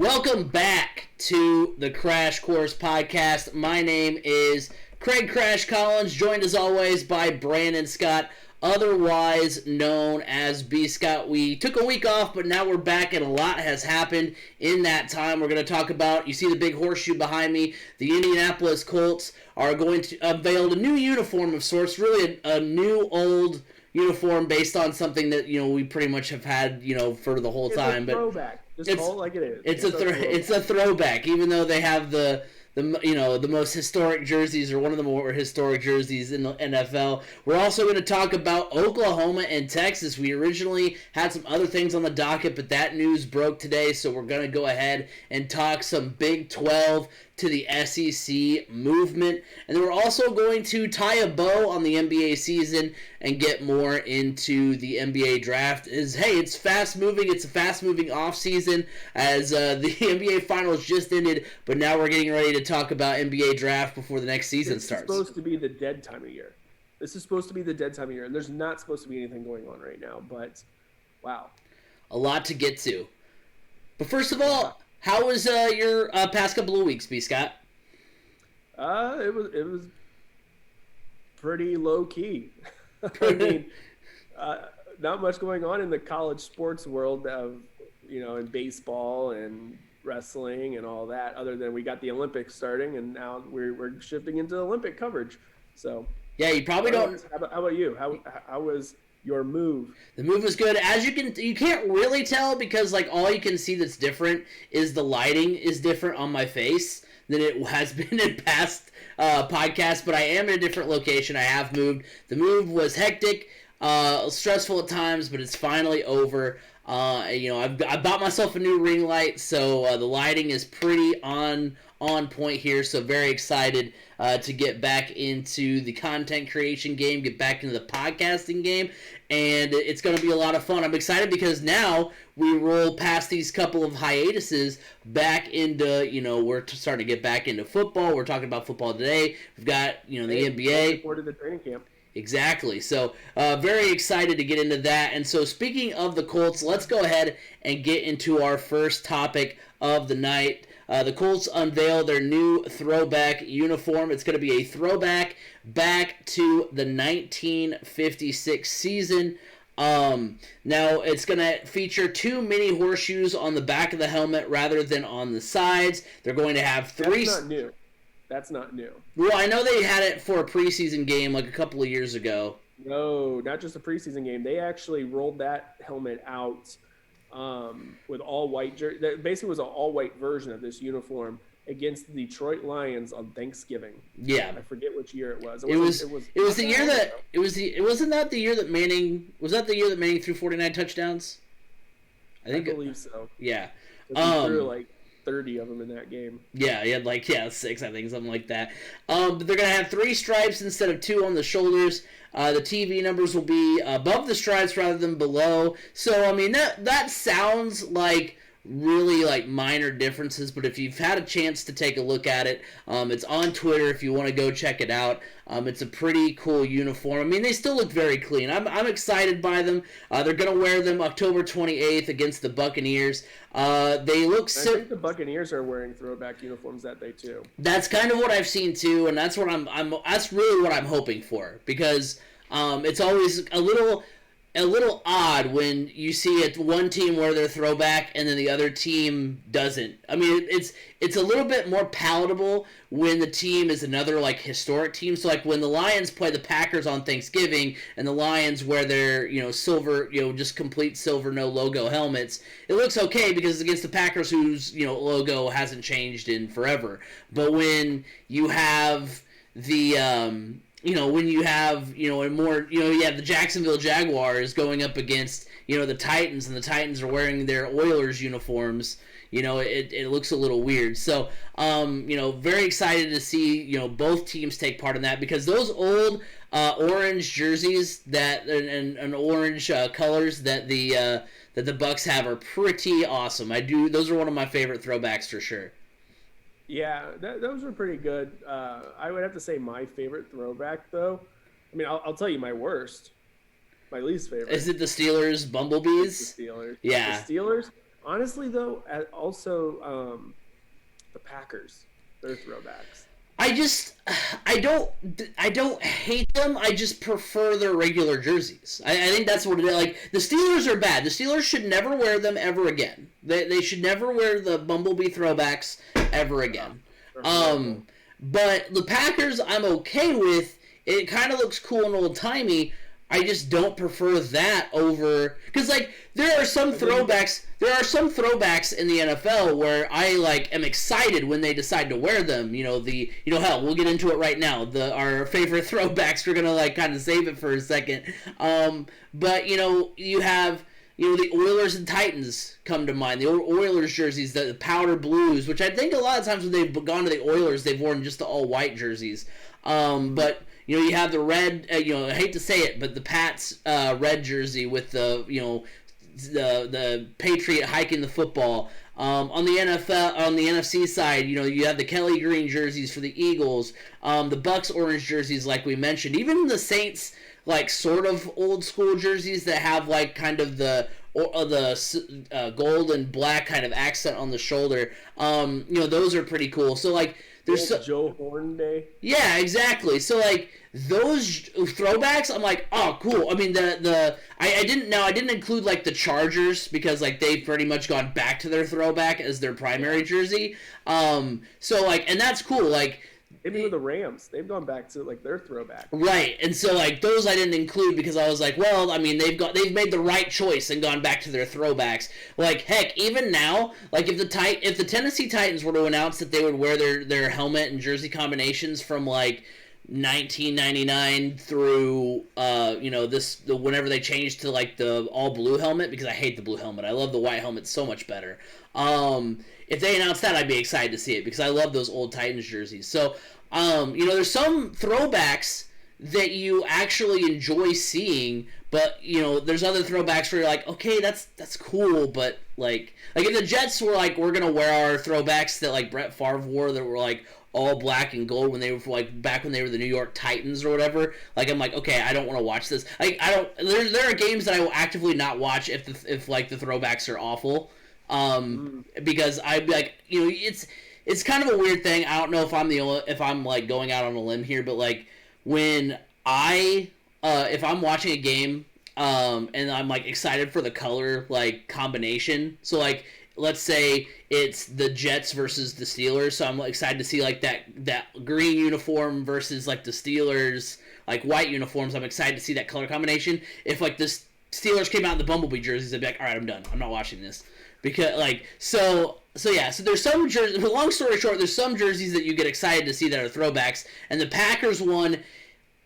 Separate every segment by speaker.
Speaker 1: Welcome back to the Crash Course Podcast. My name is Craig Crash Collins, joined as always by Brandon Scott, otherwise known as B. Scott. We took a week off, but now we're back and a lot has happened in that time. We're going to talk about, you see the big horseshoe behind me, the Indianapolis Colts are going to unveil a new uniform of sorts, really a new old uniform based on something that, we pretty much have had, for the whole time.
Speaker 2: It's a throwback. Just call it like it is.
Speaker 1: It's a throwback, even though they have the most historic jerseys, or one of the more historic jerseys in the NFL. We're also going to talk about Oklahoma and Texas. We originally had some other things on the docket, but that news broke today, so we're going to go ahead and talk some Big 12 to the SEC movement. And then we're also going to tie a bow on the NBA season and get more into the NBA draft. It's fast moving. It's a fast moving off season as the NBA finals just ended, but now we're getting ready to talk about NBA draft before the next season starts.
Speaker 2: It's supposed to be the dead time of year. This is supposed to be the dead time of year, and there's not supposed to be anything going on right now, but wow.
Speaker 1: A lot to get to. But first of all, how was your past couple of weeks, B. Scott?
Speaker 2: It was pretty low key. I mean, not much going on in the college sports world of in baseball and wrestling and all that. Other than we got the Olympics starting, and now we're shifting into Olympic coverage. So
Speaker 1: yeah, you probably don't.
Speaker 2: How about you? How was your move?
Speaker 1: The move was good. As you can't really tell because all you can see that's different is the lighting is different on my face than it has been in past podcasts. But I am in a different location. I have moved. The move was hectic, stressful at times, but it's finally over. I bought myself a new ring light, so the lighting is pretty on point here. So very excited to get back into the content creation game, get back into the podcasting game, and it's going to be a lot of fun. I'm excited because now we roll past these couple of hiatuses back into, we're starting to get back into football. We're talking about football today. We've got, the NBA.
Speaker 2: Supported the training camp.
Speaker 1: Exactly. So very excited to get into that. And so speaking of the Colts, let's go ahead and get into our first topic of the night. The Colts unveil their new throwback uniform. It's going to be a throwback back to the 1956 season. Now it's going to feature two mini horseshoes on the back of the helmet rather than on the sides. They're going to have three...
Speaker 2: That's not new.
Speaker 1: Well, I know they had it for a preseason game a couple of years ago.
Speaker 2: No, not just a preseason game. They actually rolled that helmet out with all white jersey. That basically was an all white version of this uniform against the Detroit Lions on Thanksgiving.
Speaker 1: Yeah,
Speaker 2: I forget which year it was.
Speaker 1: It was the year that wasn't that the year that Manning threw 49 touchdowns?
Speaker 2: I believe so.
Speaker 1: Yeah.
Speaker 2: He threw 30 of them in that game.
Speaker 1: Yeah, he had 6, I think, something like that. But they're going to have 3 stripes instead of 2 on the shoulders. The TV numbers will be above the stripes rather than below. So, I mean, that sounds like really minor differences, but if you've had a chance to take a look at it, it's on Twitter if you want to go check it out. It's a pretty cool uniform. I mean, they still look very clean. I'm excited by them. They're going to wear them October 28th against the Buccaneers. They look
Speaker 2: I think the Buccaneers are wearing throwback uniforms that day too.
Speaker 1: That's kind of what I've seen too, and that's what that's really what I'm hoping for, because it's always a little odd when you see one team wear their throwback and then the other team doesn't. I mean, it's a little bit more palatable when the team is another historic team. So when the Lions play the Packers on Thanksgiving and the Lions wear their silver, just complete silver no logo helmets, it looks okay because it's against the Packers whose logo hasn't changed in forever. But when you have the when you have, you have the Jacksonville Jaguars going up against, the Titans, and the Titans are wearing their Oilers uniforms, it looks a little weird. So, very excited to see, both teams take part in that, because those old orange jerseys and orange colors that the Bucks have are pretty awesome. Those are one of my favorite throwbacks for sure.
Speaker 2: Yeah, those were pretty good. I would have to say my favorite throwback, though. I mean, I'll tell you my worst. My least favorite.
Speaker 1: Is it the Steelers Bumblebees?
Speaker 2: The Steelers.
Speaker 1: Yeah.
Speaker 2: The Steelers. Honestly, though, also the Packers, their throwbacks.
Speaker 1: I don't hate them. I just prefer their regular jerseys. I think that's what it is. Like, the Steelers are bad. The Steelers should never wear them ever again. They should never wear the Bumblebee throwbacks ever again. But the Packers, I'm okay with. It kind of looks cool and old timey. I just don't prefer that over, because like there are some throwbacks in the NFL where I like am excited when they decide to wear them. Hell, we'll get into it right now. Our favorite throwbacks, we're gonna like kind of save it for a second. But you have the Oilers and Titans come to mind. The Oilers jerseys, the powder blues, which I think a lot of times when they've gone to the Oilers, they've worn just the all white jerseys. But you have the red. I hate to say it, but the Pats red jersey with the the Patriot hiking the football. On the NFC side, you have the Kelly green jerseys for the Eagles. The Bucks orange jerseys, like we mentioned. Even the Saints, like sort of old school jerseys that have like kind of the gold and black kind of accent on the shoulder. Those are pretty cool. So like. There's
Speaker 2: Joe Horn Day.
Speaker 1: Yeah, exactly. So like those throwbacks, I'm like, oh, cool. I mean, I didn't include like the Chargers because like they've pretty much gone back to their throwback as their primary jersey. So like, and that's cool. Like.
Speaker 2: Even with the Rams, they've gone back to like their throwback.
Speaker 1: Right, and so like those I didn't include because I was like, well, I mean they've made the right choice and gone back to their throwbacks. Like heck, even now, like if the Tennessee Titans were to announce that they would wear their helmet and jersey combinations from like 1999 through whenever they changed to like the all blue helmet, because I hate the blue helmet. I love the white helmet so much better. If they announced that, I'd be excited to see it because I love those old Titans jerseys. So, there's some throwbacks that you actually enjoy seeing, but there's other throwbacks where you're like, okay, that's cool, but like if the Jets were like, we're gonna wear our throwbacks that like Brett Favre wore that were like all black and gold when they were like back when they were the New York Titans or whatever. Like I'm like, okay, I don't want to watch this. Like I don't. There are games that I will actively not watch if like the throwbacks are awful. Because I'd be like, it's kind of a weird thing. I don't know if I'm like going out on a limb here, but like when if I'm watching a game, and I'm like excited for the color like combination. So like let's say it's the Jets versus the Steelers, so I'm excited to see like that green uniform versus like the Steelers like white uniforms. I'm excited to see that color combination. If like the Steelers came out in the Bumblebee jerseys, I'd be like, all right, I'm done. I'm not watching this. Because like so there's some jerseys. Long story short, there's some jerseys that you get excited to see that are throwbacks, and the Packers one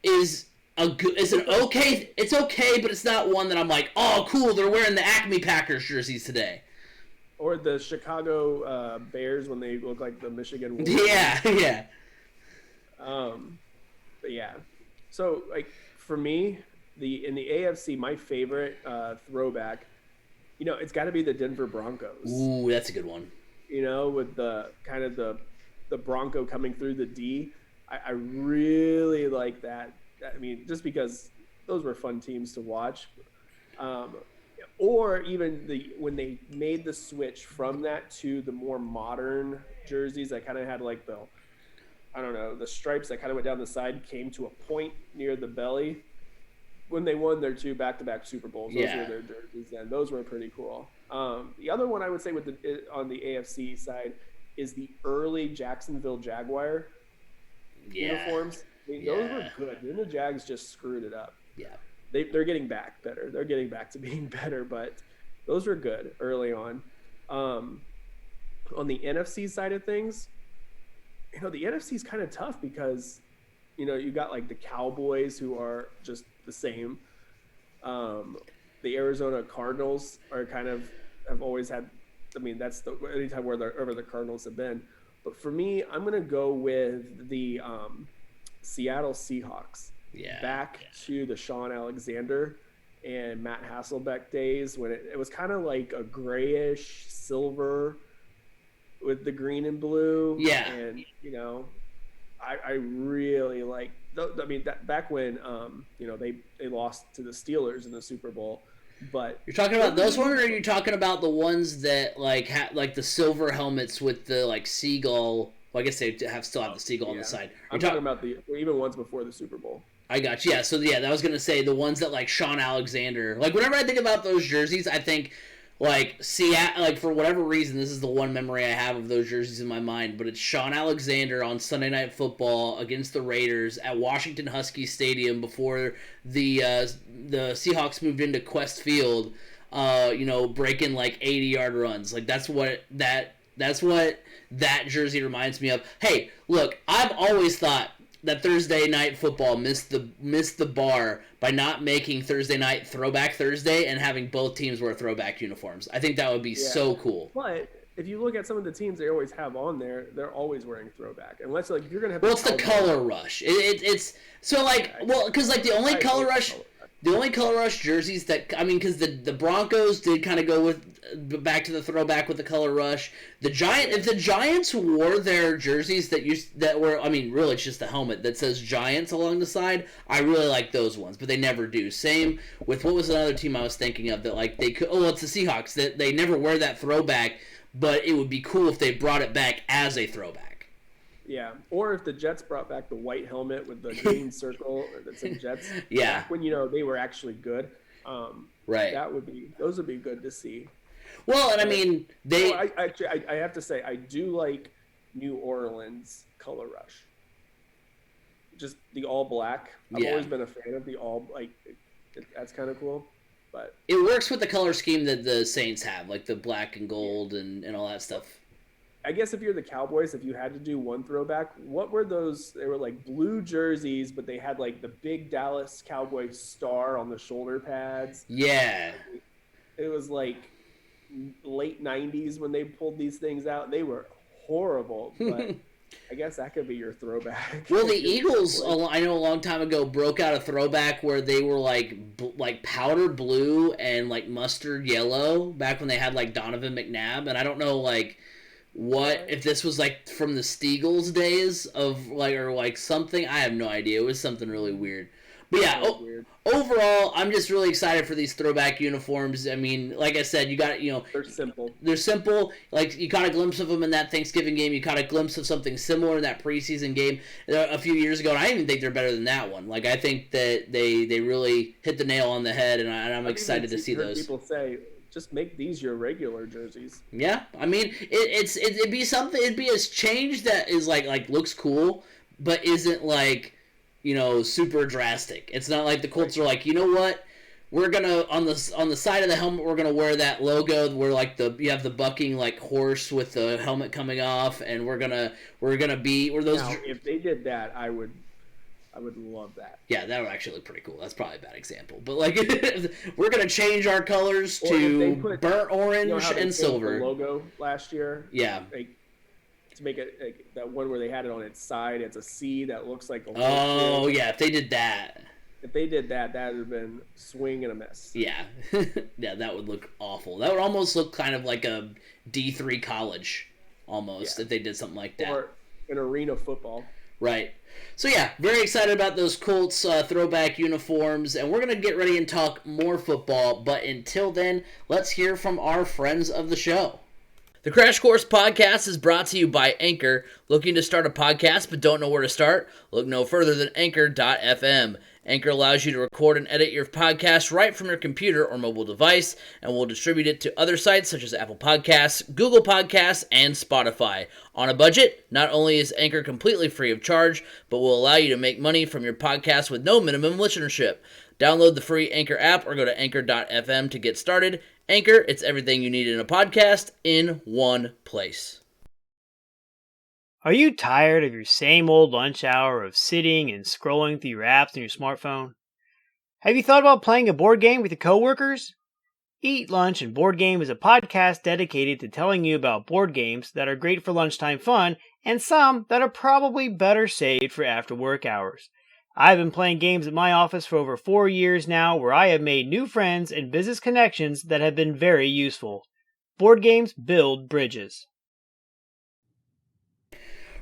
Speaker 1: is okay. It's okay, but it's not one that I'm like, oh, cool. They're wearing the Acme Packers jerseys today.
Speaker 2: Or the Chicago Bears when they look like the Michigan Wolves.
Speaker 1: Yeah.
Speaker 2: But yeah, so like for me, in the AFC, my favorite throwback. It's got to be the Denver Broncos.
Speaker 1: Ooh, that's a good one.
Speaker 2: With the kind of the Bronco coming through the D. I really like that. I mean, just because those were fun teams to watch. Or even when they made the switch from that to the more modern jerseys that kind of had like the stripes that kind of went down the side, came to a point near the belly. When they won their 2 back-to-back Super Bowls, those were their jerseys then. Those were pretty cool. The other one I would say on the AFC side is the early Jacksonville Jaguar uniforms. I mean, those were good. Then the Jags just screwed it up.
Speaker 1: Yeah.
Speaker 2: They're getting back better. They're getting back to being better, but those were good early on. On the NFC side of things, the NFC is kind of tough because, you got like the Cowboys who are just the same. The Arizona Cardinals are have always had. I mean, that's anytime wherever the Cardinals have been. But for me, I'm gonna go with the Seattle Seahawks.
Speaker 1: Yeah.
Speaker 2: Back to the Sean Alexander and Matt Hasselbeck days when it was kind of like a grayish silver with the green and blue.
Speaker 1: Yeah.
Speaker 2: And I really like. I mean, that back when they lost to the Steelers in the Super Bowl. But
Speaker 1: you're talking about those ones, or are you talking about the ones that like like the silver helmets with the like seagull? Well, I guess they still have the seagull on the side.
Speaker 2: I'm talking about the even ones before the Super Bowl.
Speaker 1: I got you. Yeah, so yeah, that was gonna say the ones that like Sean Alexander. Like whenever I think about those jerseys, I think like Seattle. Like for whatever reason, this is the one memory I have of those jerseys in my mind. But it's Sean Alexander on Sunday Night Football against the Raiders at Washington Huskies Stadium before the Seahawks moved into Quest Field. Breaking like 80-yard runs. Like that's what that jersey reminds me of. Hey, look, I've always thought that Thursday Night Football missed the bar by not making Thursday night Throwback Thursday and having both teams wear throwback uniforms. I think that would be so cool.
Speaker 2: But if you look at some of the teams they always have on there, they're always wearing throwback. Unless like if you're gonna have.
Speaker 1: Well, it's the color rush. It's so like because like the only color rush. The only color rush jerseys because the Broncos did kind of go with back to the throwback with the color rush. If the Giants wore their jerseys that were, really it's just the helmet that says Giants along the side, I really like those ones, but they never do. Same with what was another team I was thinking of that like they could. Oh, it's the Seahawks that they never wear that throwback, but it would be cool if they brought it back as a throwback.
Speaker 2: Yeah, or if the Jets brought back the white helmet with the green circle that said Jets.
Speaker 1: Yeah,
Speaker 2: when they were actually good.
Speaker 1: Right.
Speaker 2: Those would be good to see.
Speaker 1: Well, and
Speaker 2: I have to say I do like New Orleans color rush. Just the all black. I've always been a fan of the all that's kind of cool. But
Speaker 1: it works with the color scheme that the Saints have, like the black and gold and all that stuff.
Speaker 2: I guess if you're the Cowboys, if you had to do one throwback, what were those? They were like blue jerseys, but they had like the big Dallas Cowboys star on the shoulder pads.
Speaker 1: Yeah.
Speaker 2: It was like late 90s when they pulled these things out. They were horrible, but I guess that could be your throwback.
Speaker 1: Well, the Eagles, I know a long time ago, broke out a throwback where they were like powder blue and like mustard yellow back when they had like Donovan McNabb, and I don't know if this was like from the Steagles days of or something. I have no idea. It was something really weird. But yeah, overall, I'm just really excited for these throwback uniforms. I mean, like I said, you got
Speaker 2: they're simple.
Speaker 1: They're simple. Like you caught a glimpse of them in that Thanksgiving game. You caught a glimpse of something similar in that preseason game a few years ago. And I even think they're better than that one. Like I think that they really hit the nail on the head, and I'm excited to see those.
Speaker 2: People say, just make these your regular jerseys.
Speaker 1: Yeah, I mean, it'd be something. It'd be a change that is like looks cool, but isn't super drastic. It's not like the Colts are like, you know what, we're gonna on the side of the helmet we're gonna wear that logo where you have the bucking like horse with the helmet coming off, and we're gonna be those.
Speaker 2: Now, if they did that, I would love that.
Speaker 1: Yeah, that would actually look pretty cool. That's probably a bad example, but we're gonna change our colors to burnt orange and silver.
Speaker 2: The logo last year.
Speaker 1: Yeah.
Speaker 2: To make it that one where they had it on its side, it's a C that looks like a.
Speaker 1: Oh yeah, if they did that.
Speaker 2: If they did that, that would have been swing and a miss.
Speaker 1: Yeah, yeah, that would look awful. That would almost look kind of like a D3 college, almost if they did something like that.
Speaker 2: Or an arena football.
Speaker 1: Right. So yeah, very excited about those Colts throwback uniforms, and we're going to get ready and talk more football, but until then, let's hear from our friends of the show. The Crash Course Podcast is brought to you by Anchor. Looking to start a podcast but don't know where to start? Look no further than Anchor.fm. Anchor allows you to record and edit your podcast right from your computer or mobile device, and will distribute it to other sites such as Apple Podcasts, Google Podcasts, and Spotify. On a budget, not only is Anchor completely free of charge, but will allow you to make money from your podcast with no minimum listenership. Download the free Anchor app or go to Anchor.fm to get started. Anchor, it's everything you need in a podcast in one place.
Speaker 3: Are you tired of your same old lunch hour of sitting and scrolling through your apps on your smartphone? Have you thought about playing a board game with your coworkers? Eat Lunch and Board Game is a podcast dedicated to telling you about board games that are great for lunchtime fun and some that are probably better saved for after work hours. I've been playing games at my office for over 4 years now, where I have made new friends and business connections that have been very useful. Board games build bridges.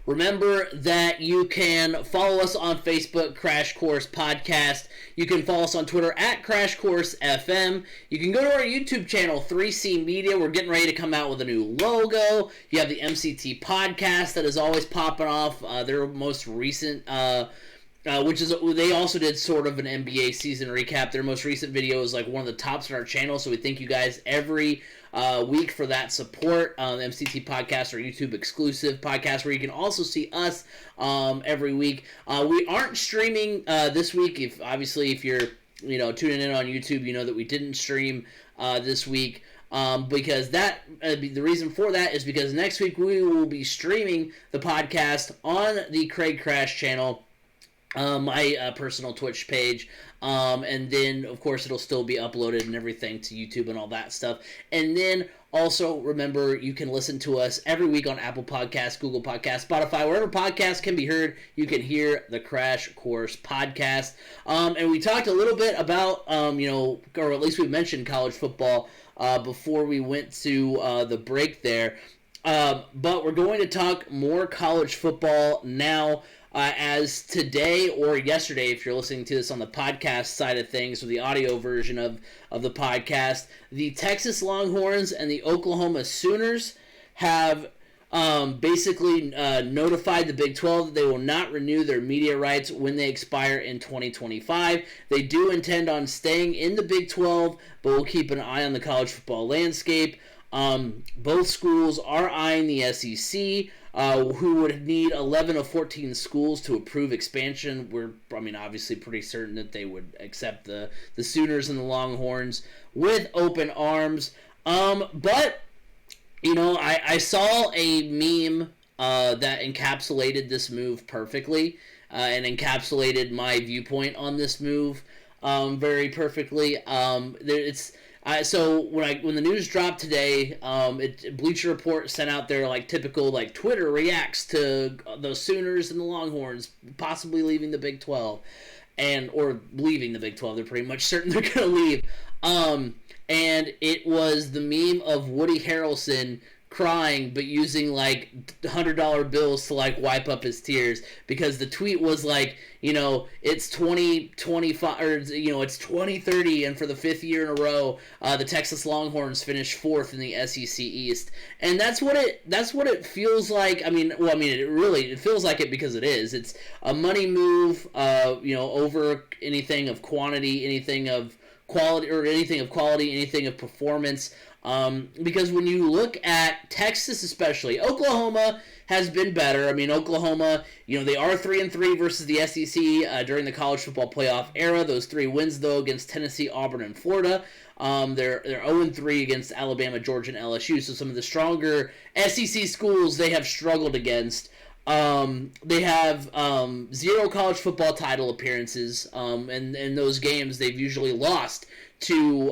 Speaker 1: Remember that you can follow us on Facebook, Crash Course Podcast. You can follow us on Twitter at Crash Course FM. You can go to our YouTube channel, 3C Media. We're getting ready to come out with a new logo. You have the MCT Podcast that is always popping off. Their most recent, which is, they also did sort of an NBA season recap. Their most recent video is like one of the tops on our channel, so we thank you guys every week for that support. The MCT Podcast, our YouTube exclusive podcast, where you can also see us every week. We aren't streaming this week. If you're tuning in on YouTube, you know that we didn't stream this week. Because the reason for that is because next week we will be streaming the podcast on the Craig Crash channel, my personal Twitch page, and then of course it'll still be uploaded and everything to YouTube and all that stuff. And then also remember, you can listen to us every week on Apple Podcasts, Google Podcasts, Spotify, wherever podcasts can be heard. You can hear the Crash Course Podcast. And we talked a little bit about or at least we mentioned college football before we went to the break there. But we're going to talk more college football now. As today or yesterday, if you're listening to this on the podcast side of things, or the audio version of the podcast, the Texas Longhorns and the Oklahoma Sooners have basically notified the Big 12 that they will not renew their media rights when they expire in 2025. They do intend on staying in the Big 12, but we'll keep an eye on the college football landscape. Both schools are eyeing the SEC, who would need 11 of 14 schools to approve expansion. We're, obviously pretty certain that they would accept the Sooners and the Longhorns with open arms. But, I saw a meme that encapsulated this move perfectly, and encapsulated my viewpoint on this move very perfectly. So when the news dropped today, Bleacher Report sent out their typical Twitter reacts to the Sooners and the Longhorns possibly leaving the Big 12, or leaving the Big 12. They're pretty much certain they're gonna leave. And it was the meme of Woody Harrelson crying, but using $100 bills to wipe up his tears, because the tweet was it's 2025, or it's 2030, and for the 5th year in a row, the Texas Longhorns finished 4th in the SEC East, and that's what it feels like. It feels like it because it is. It's a money move, over anything of quantity, anything of quality, anything of performance. Because when you look at Texas especially, Oklahoma has been better. Oklahoma, they are 3-3 versus the SEC during the college football playoff era. Those 3 wins, though, against Tennessee, Auburn, and Florida. They're 0-3 against Alabama, Georgia, and LSU. So some of the stronger SEC schools they have struggled against. They have 0 college football title appearances, and in those games they've usually lost to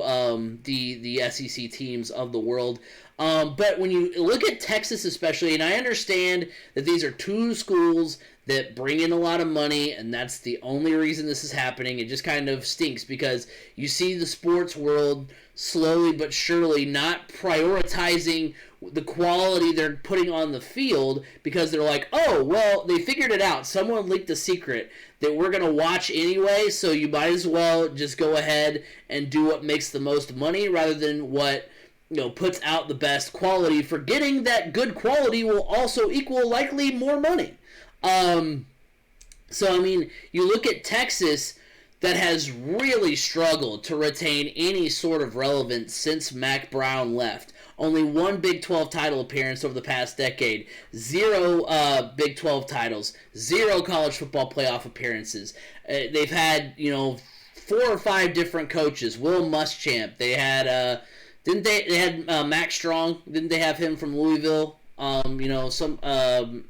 Speaker 1: the SEC teams of the world. But when you look at Texas especially, and I understand that these are 2 schools that bring in a lot of money, and that's the only reason this is happening. It just kind of stinks because you see the sports world slowly but surely not prioritizing the quality they're putting on the field, because they're like, oh, well, they figured it out. Someone leaked a secret that we're going to watch anyway, so you might as well just go ahead and do what makes the most money rather than what puts out the best quality, forgetting that good quality will also equal likely more money. So, you look at Texas, that has really struggled to retain any sort of relevance since Mac Brown left. Only 1 Big 12 title appearance over the past decade. 0 Big 12 titles. 0 college football playoff appearances. They've had, 4 or 5 different coaches. Will Muschamp. They had, they had Max Strong. Didn't they have him from Louisville? Charlie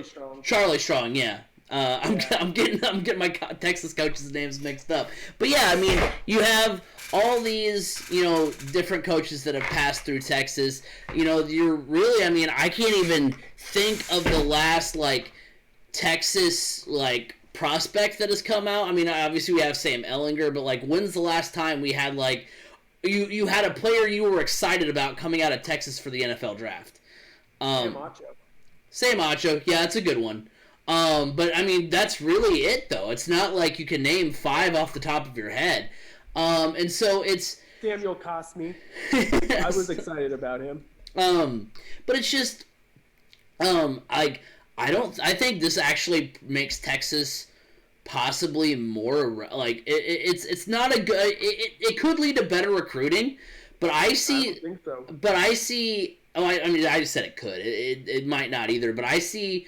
Speaker 2: Strong.
Speaker 1: Charlie Strong, yeah. I'm getting my Texas coaches' names mixed up. But yeah, you have all these, different coaches that have passed through Texas. You're really, I can't even think of the last, Texas, prospect that has come out. Obviously we have Sam Ehlinger, but, when's the last time we had, you had a player you were excited about coming out of Texas for the NFL draft?
Speaker 2: Sam Acho.
Speaker 1: Say Macho. Yeah, it's a good one. But I mean, that's really it, though. It's not like you can name 5 off the top of your head. And so it's
Speaker 2: Samuel Cosme. I was excited about him.
Speaker 1: But it's just, I think this actually makes Texas possibly more like it's not a good. It could lead to better recruiting, but I
Speaker 2: don't think so.
Speaker 1: But I see. Oh, I mean, I just said it could. It might not either, but I see.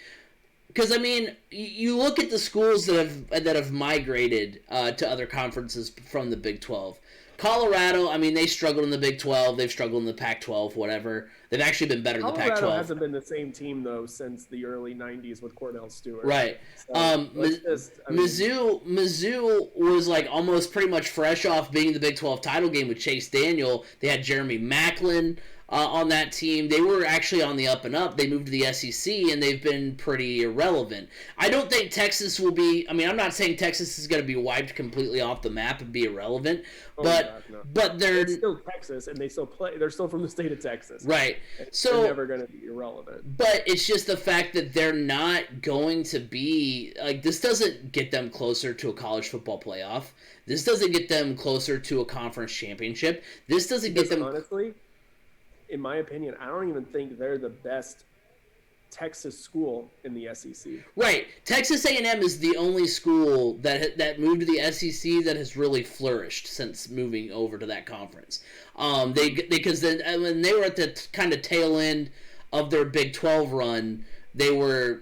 Speaker 1: Because I mean, you look at the schools that have migrated to other conferences from the Big 12. Colorado, I mean, they struggled in the Big 12. They've struggled in the Pac-12, whatever. They've actually been better in the Pac-12.
Speaker 2: Colorado hasn't been the same team, though, since the early 90s with Cordell Stewart.
Speaker 1: Right.
Speaker 2: So,
Speaker 1: Mizzou was like almost pretty much fresh off being the Big 12 title game with Chase Daniel. They had Jeremy Maclin on that team. They were actually on the up and up. They moved to the SEC, and they've been pretty irrelevant. I don't think Texas will be. I mean, I'm not saying Texas is going to be wiped completely off the map and be irrelevant, but they're
Speaker 2: still Texas, and they still play. They're still from the state of Texas,
Speaker 1: right? So
Speaker 2: they're never going to be irrelevant.
Speaker 1: But it's just the fact that they're not going to be like this. Doesn't get them closer to a college football playoff. This doesn't get them closer to a conference championship. This doesn't get them
Speaker 2: honestly. In my opinion, I don't even think they're the best Texas school in the SEC.
Speaker 1: Right. Texas A&M is the only school that moved to the SEC that has really flourished since moving over to that conference. When they were at the kind of tail end of their Big 12 run, they were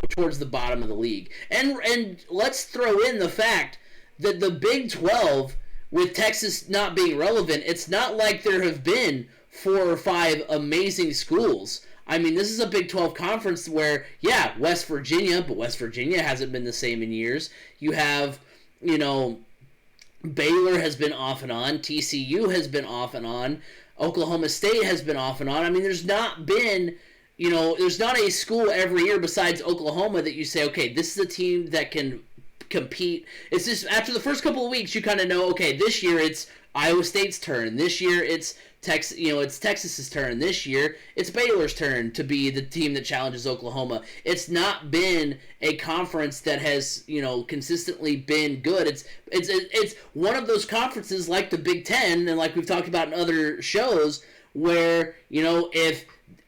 Speaker 1: towards the bottom of the league. And let's throw in the fact that the Big 12, with Texas not being relevant, it's not like there have been 4 or 5 amazing schools. I mean, this is a Big 12 conference where, yeah, West Virginia, but West Virginia hasn't been the same in years. You have, Baylor has been off and on. TCU has been off and on. Oklahoma State has been off and on. I mean, there's not been, there's not a school every year besides Oklahoma that you say, okay, this is a team that can compete. It's just after the first couple of weeks, you kind of know, okay, this year it's Iowa State's turn. This year it's it's Texas's turn. This year it's Baylor's turn to be the team that challenges Oklahoma. It's not been a conference that has consistently been good. It's one of those conferences like the Big Ten and like we've talked about in other shows where if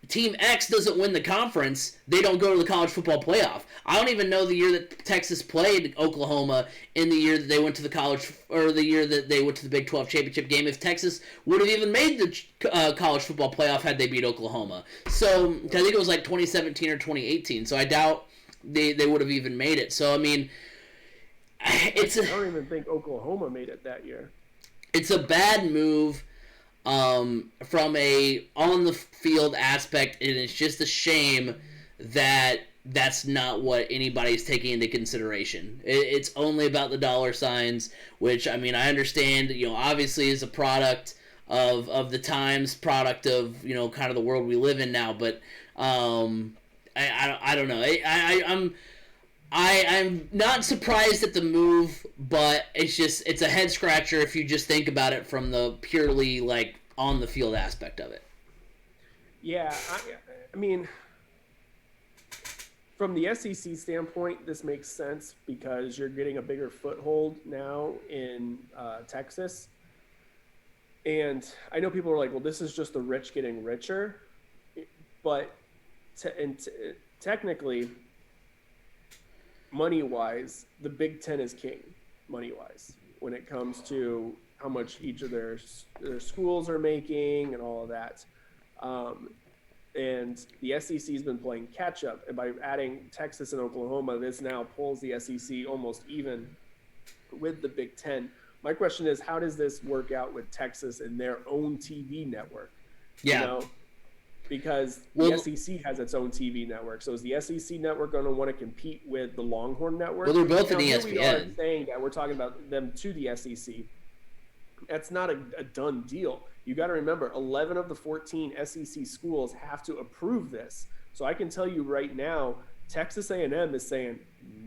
Speaker 1: Team X doesn't win the conference, they don't go to the college football playoff. I don't even know the year that Texas played Oklahoma in the year that they went to the college, or the year that they went to the Big 12 championship game, if Texas would have even made the college football playoff had they beat Oklahoma. So I think it was like 2017 or 2018. So I doubt they would have even made it. So I mean,
Speaker 2: I don't even think Oklahoma made it that year.
Speaker 1: It's a bad move. From a on-the-field aspect, and it's just a shame that that's not what anybody's taking into consideration. It's only about the dollar signs, which, I mean, I understand, obviously is a product of the times, product of, kind of the world we live in now, but I don't know. I'm not surprised at the move, but it's a head scratcher if you just think about it from the purely like on the field aspect of it.
Speaker 2: Yeah, I mean, from the SEC standpoint, this makes sense because you're getting a bigger foothold now in Texas. And I know people are like, well, this is just the rich getting richer. But technically, money-wise, the Big Ten is king, money-wise, when it comes to how much each of their schools are making and all of that. And the SEC has been playing catch-up. And by adding Texas and Oklahoma, this now pulls the SEC almost even with the Big Ten. My question is, how does this work out with Texas and their own TV network?
Speaker 1: Yeah.
Speaker 2: Because the SEC has its own TV network. So is the SEC network going to want to compete with the Longhorn network?
Speaker 1: Well, they're both in ESPN.
Speaker 2: We are saying that we're talking about them to the SEC. That's not a done deal. You got to remember, 11 of the 14 SEC schools have to approve this. So I can tell you right now, Texas A&M is saying,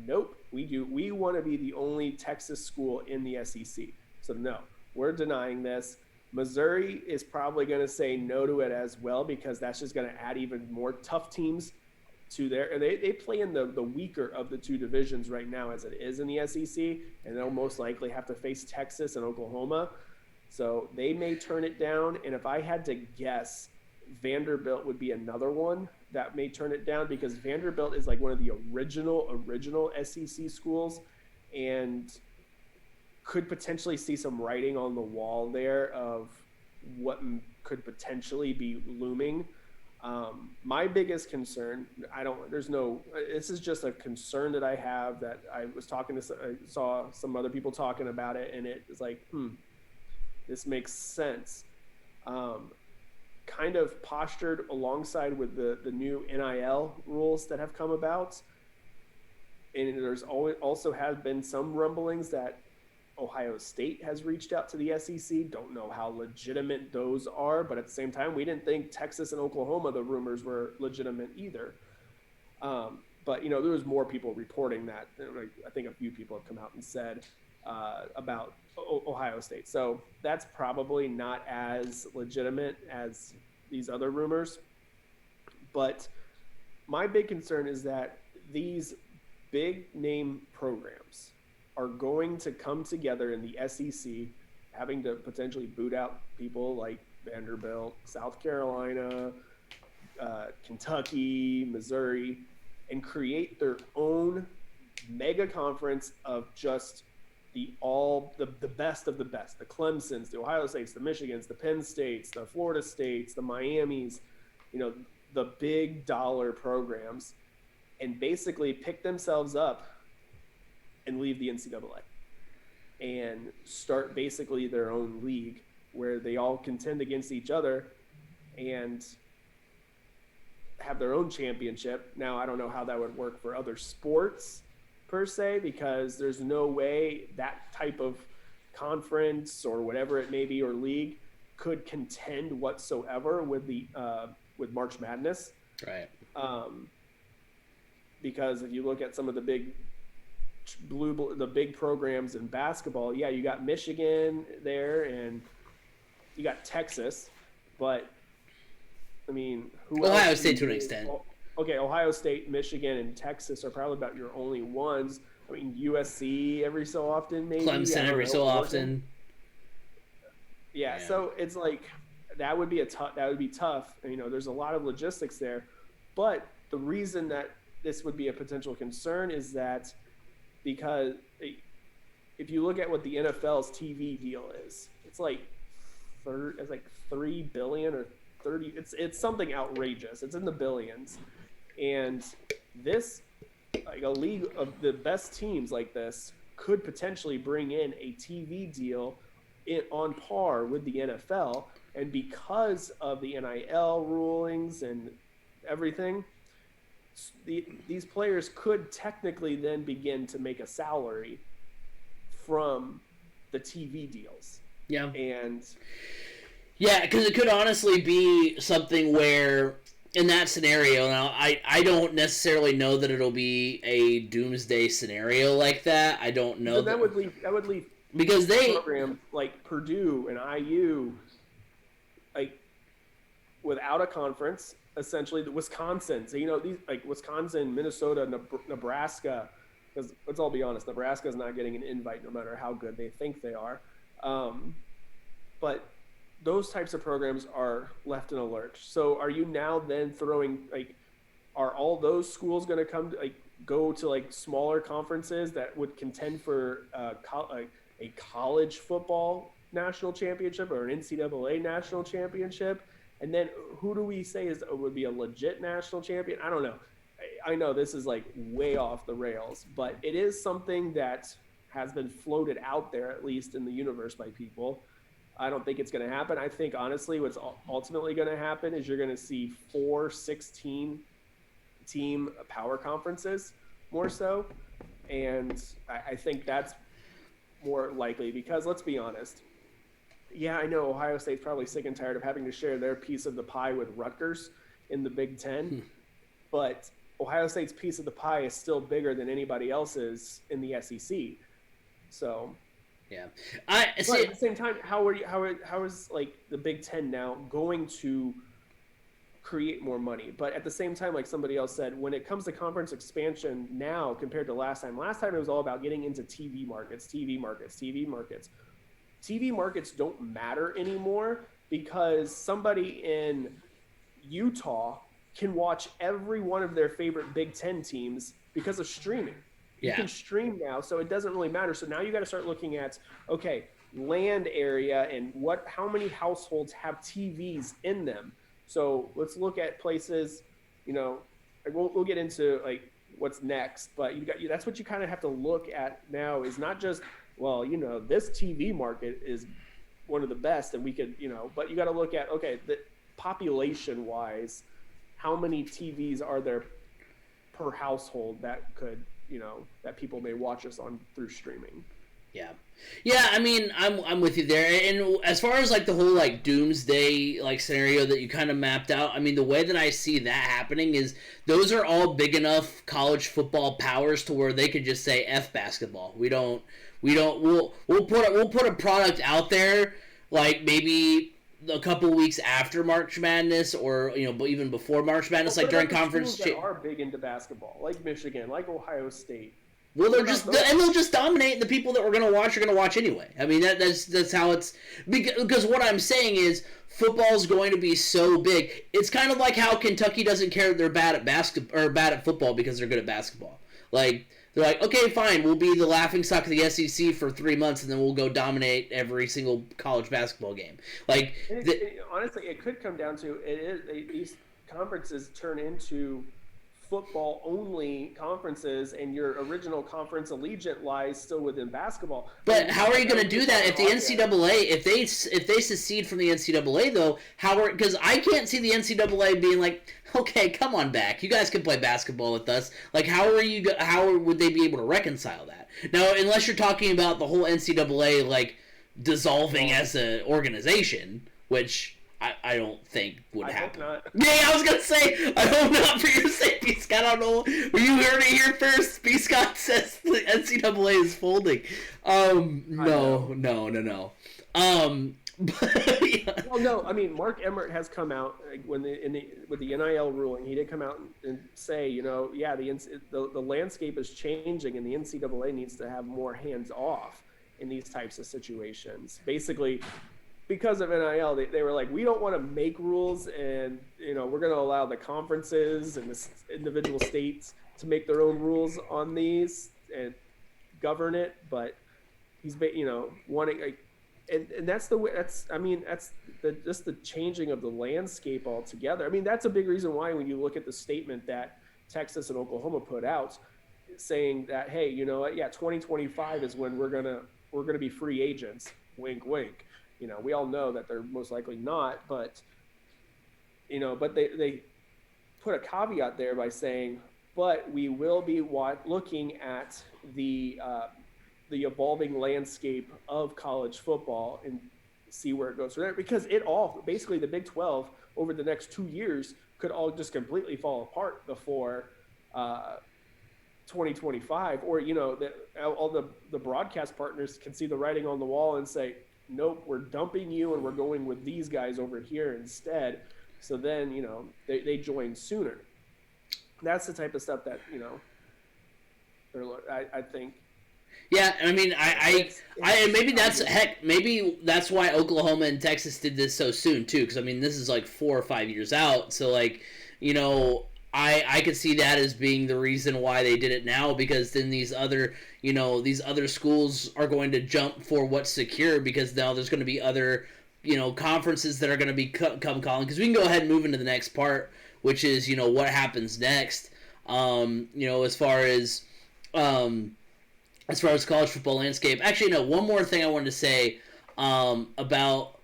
Speaker 2: nope, we want to be the only Texas school in the SEC. So no, we're denying this. Missouri is probably going to say no to it as well because that's just going to add even more tough teams to their, and they play in the weaker of the two divisions right now as it is in the SEC, and they'll most likely have to face Texas and Oklahoma. So they may turn it down. And if I had to guess, Vanderbilt would be another one that may turn it down, because Vanderbilt is like one of the original SEC schools, and could potentially see some writing on the wall there of what could potentially be looming. My biggest concern, this is just a concern that I have, that I saw some other people talking about it, and it is like, this makes sense. Kind of postured alongside with the new NIL rules that have come about. And there's also have been some rumblings that Ohio State has reached out to the SEC. Don't know how legitimate those are, but at the same time, we didn't think Texas and Oklahoma, the rumors were legitimate either. But, there was more people reporting that. I think a few people have come out and said about Ohio State. So that's probably not as legitimate as these other rumors. But my big concern is that these big name programs are going to come together in the SEC, having to potentially boot out people like Vanderbilt, South Carolina, Kentucky, Missouri, and create their own mega conference of just the best of the best, the Clemsons, the Ohio States, the Michigans, the Penn States, the Florida States, the Miamis, the big dollar programs, and basically pick themselves up and leave the NCAA and start basically their own league where they all contend against each other and have their own championship. Now, I don't know how that would work for other sports per se, because there's no way that type of conference or whatever it may be, or league, could contend whatsoever with with March Madness.
Speaker 1: Right.
Speaker 2: Because if you look at some of the big programs in basketball, yeah, you got Michigan there and you got Texas, but I mean,
Speaker 1: Ohio State to an extent.
Speaker 2: Okay, Ohio State, Michigan, and Texas are probably about your only ones. I mean, USC every so often, maybe.
Speaker 1: Clemson every so often.
Speaker 2: Yeah, so it's like that would be tough. There's a lot of logistics there, but the reason that this would be a potential concern is that because if you look at what the NFL's TV deal is, it's like $3 billion or 30. It's something outrageous. It's in the billions, and this, like, a league of the best teams like this could potentially bring in a TV deal on par with the NFL, and because of the NIL rulings and everything, these players could technically then begin to make a salary from the TV deals.
Speaker 1: Yeah.
Speaker 2: And
Speaker 1: yeah, because it could honestly be something where, in that scenario, now I don't necessarily know that it'll be a doomsday scenario like that. I don't know.
Speaker 2: So that would leave
Speaker 1: because they
Speaker 2: programs like Purdue and IU, like, without a conference. Essentially, the Wisconsin. So, these, like, Wisconsin, Minnesota, Nebraska, because let's all be honest, Nebraska is not getting an invite no matter how good they think they are. But those types of programs are left in a lurch. So are you now then throwing, like, are all those schools going to go to smaller conferences that would contend for a college football national championship or an NCAA national championship? And then who do we say would be a legit national champion? I don't know. I know this is way off the rails, but it is something that has been floated out there, at least in the universe, by people. I don't think it's going to happen. I think, honestly, what's ultimately going to happen is you're going to see 4 16-team power conferences more so. And I think that's more likely because, let's be honest, yeah, I know Ohio State's probably sick and tired of having to share their piece of the pie with Rutgers in the Big Ten. But Ohio State's piece of the pie is still bigger than anybody else's in the SEC. So,
Speaker 1: yeah.
Speaker 2: But at the same time, how is the Big Ten now going to create more money. But at the same time, like somebody else said, when it comes to conference expansion now compared to last time it was all about getting into TV markets. TV markets don't matter anymore because somebody in Utah can watch every one of their favorite Big Ten teams because of streaming. You can stream now, so it doesn't really matter. So now you got to start looking at, okay, land area and how many households have TVs in them. So let's look at places, we'll get into like what's next, but that's what you kind of have to look at now is not just, well, this TV market is one of the best and we could, but you got to look at, okay, the population wise, how many TVs are there per household that could, that people may watch us on through streaming.
Speaker 1: Yeah, I mean, I'm with you there. And as far as like the whole like doomsday like scenario that you kind of mapped out, I mean, the way that I see that happening is those are all big enough college football powers to where they could just say F basketball. We'll put a product out there like maybe a couple weeks after March Madness or even before March Madness, like during conference.
Speaker 2: That are big into basketball, like Michigan, like Ohio State.
Speaker 1: Well, they'll just dominate. And the people that we're gonna watch are gonna watch anyway. I mean, that's how it's because what I'm saying is football's going to be so big. It's kind of like how Kentucky doesn't care that they're bad at basketball or bad at football because they're good at basketball. Like they're like, okay, fine, we'll be the laughingstock of the SEC for 3 months, and then we'll go dominate every single college basketball game. Like
Speaker 2: honestly, it could come down to these conferences turn into football-only conferences, and your original conference allegiance lies still within basketball.
Speaker 1: But how are you going to do that if the NCAA, if they secede from the NCAA though? Because I can't see the NCAA being like, okay, come on back, you guys can play basketball with us. Like, how would they be able to reconcile that? Now, unless you're talking about the whole NCAA like dissolving as an organization, which I don't think would happen.
Speaker 2: Hope not.
Speaker 1: Yeah, I was gonna say I hope not for your safety, Scott. I don't know. You heard it here first. B. Scott says the NCAA is folding. No.
Speaker 2: Well, no. I mean, Mark Emmert has come out with the NIL ruling. He did come out and say, the landscape is changing, and the NCAA needs to have more hands off in these types of situations. Basically, because of NIL, they were like, we don't want to make rules, and we're going to allow the conferences and the individual states to make their own rules on these and govern it. But he's wanting and that's just the changing of the landscape altogether. I mean, that's a big reason why when you look at the statement that Texas and Oklahoma put out, saying that, hey, 2025 is when we're gonna be free agents. Wink, wink. We all know that they're most likely not, but they put a caveat there by saying, but we will be looking at the evolving landscape of college football and see where it goes from there, because basically the Big 12 over the next 2 years could all just completely fall apart before 2025, or all the broadcast partners can see the writing on the wall and say, nope, we're dumping you and we're going with these guys over here instead. So then, they join sooner. That's the type of stuff that, I think.
Speaker 1: Yeah, I mean, maybe that's why Oklahoma and Texas did this so soon too. Because I mean, this is like 4 or 5 years out. So like, I could see that as being the reason why they did it now, because then these other schools are going to jump for what's secure, because now there's going to be other, conferences that are going to be come calling. Because we can go ahead and move into the next part, which is, what happens next, as far as college football landscape. Actually, no, one more thing I wanted to say about.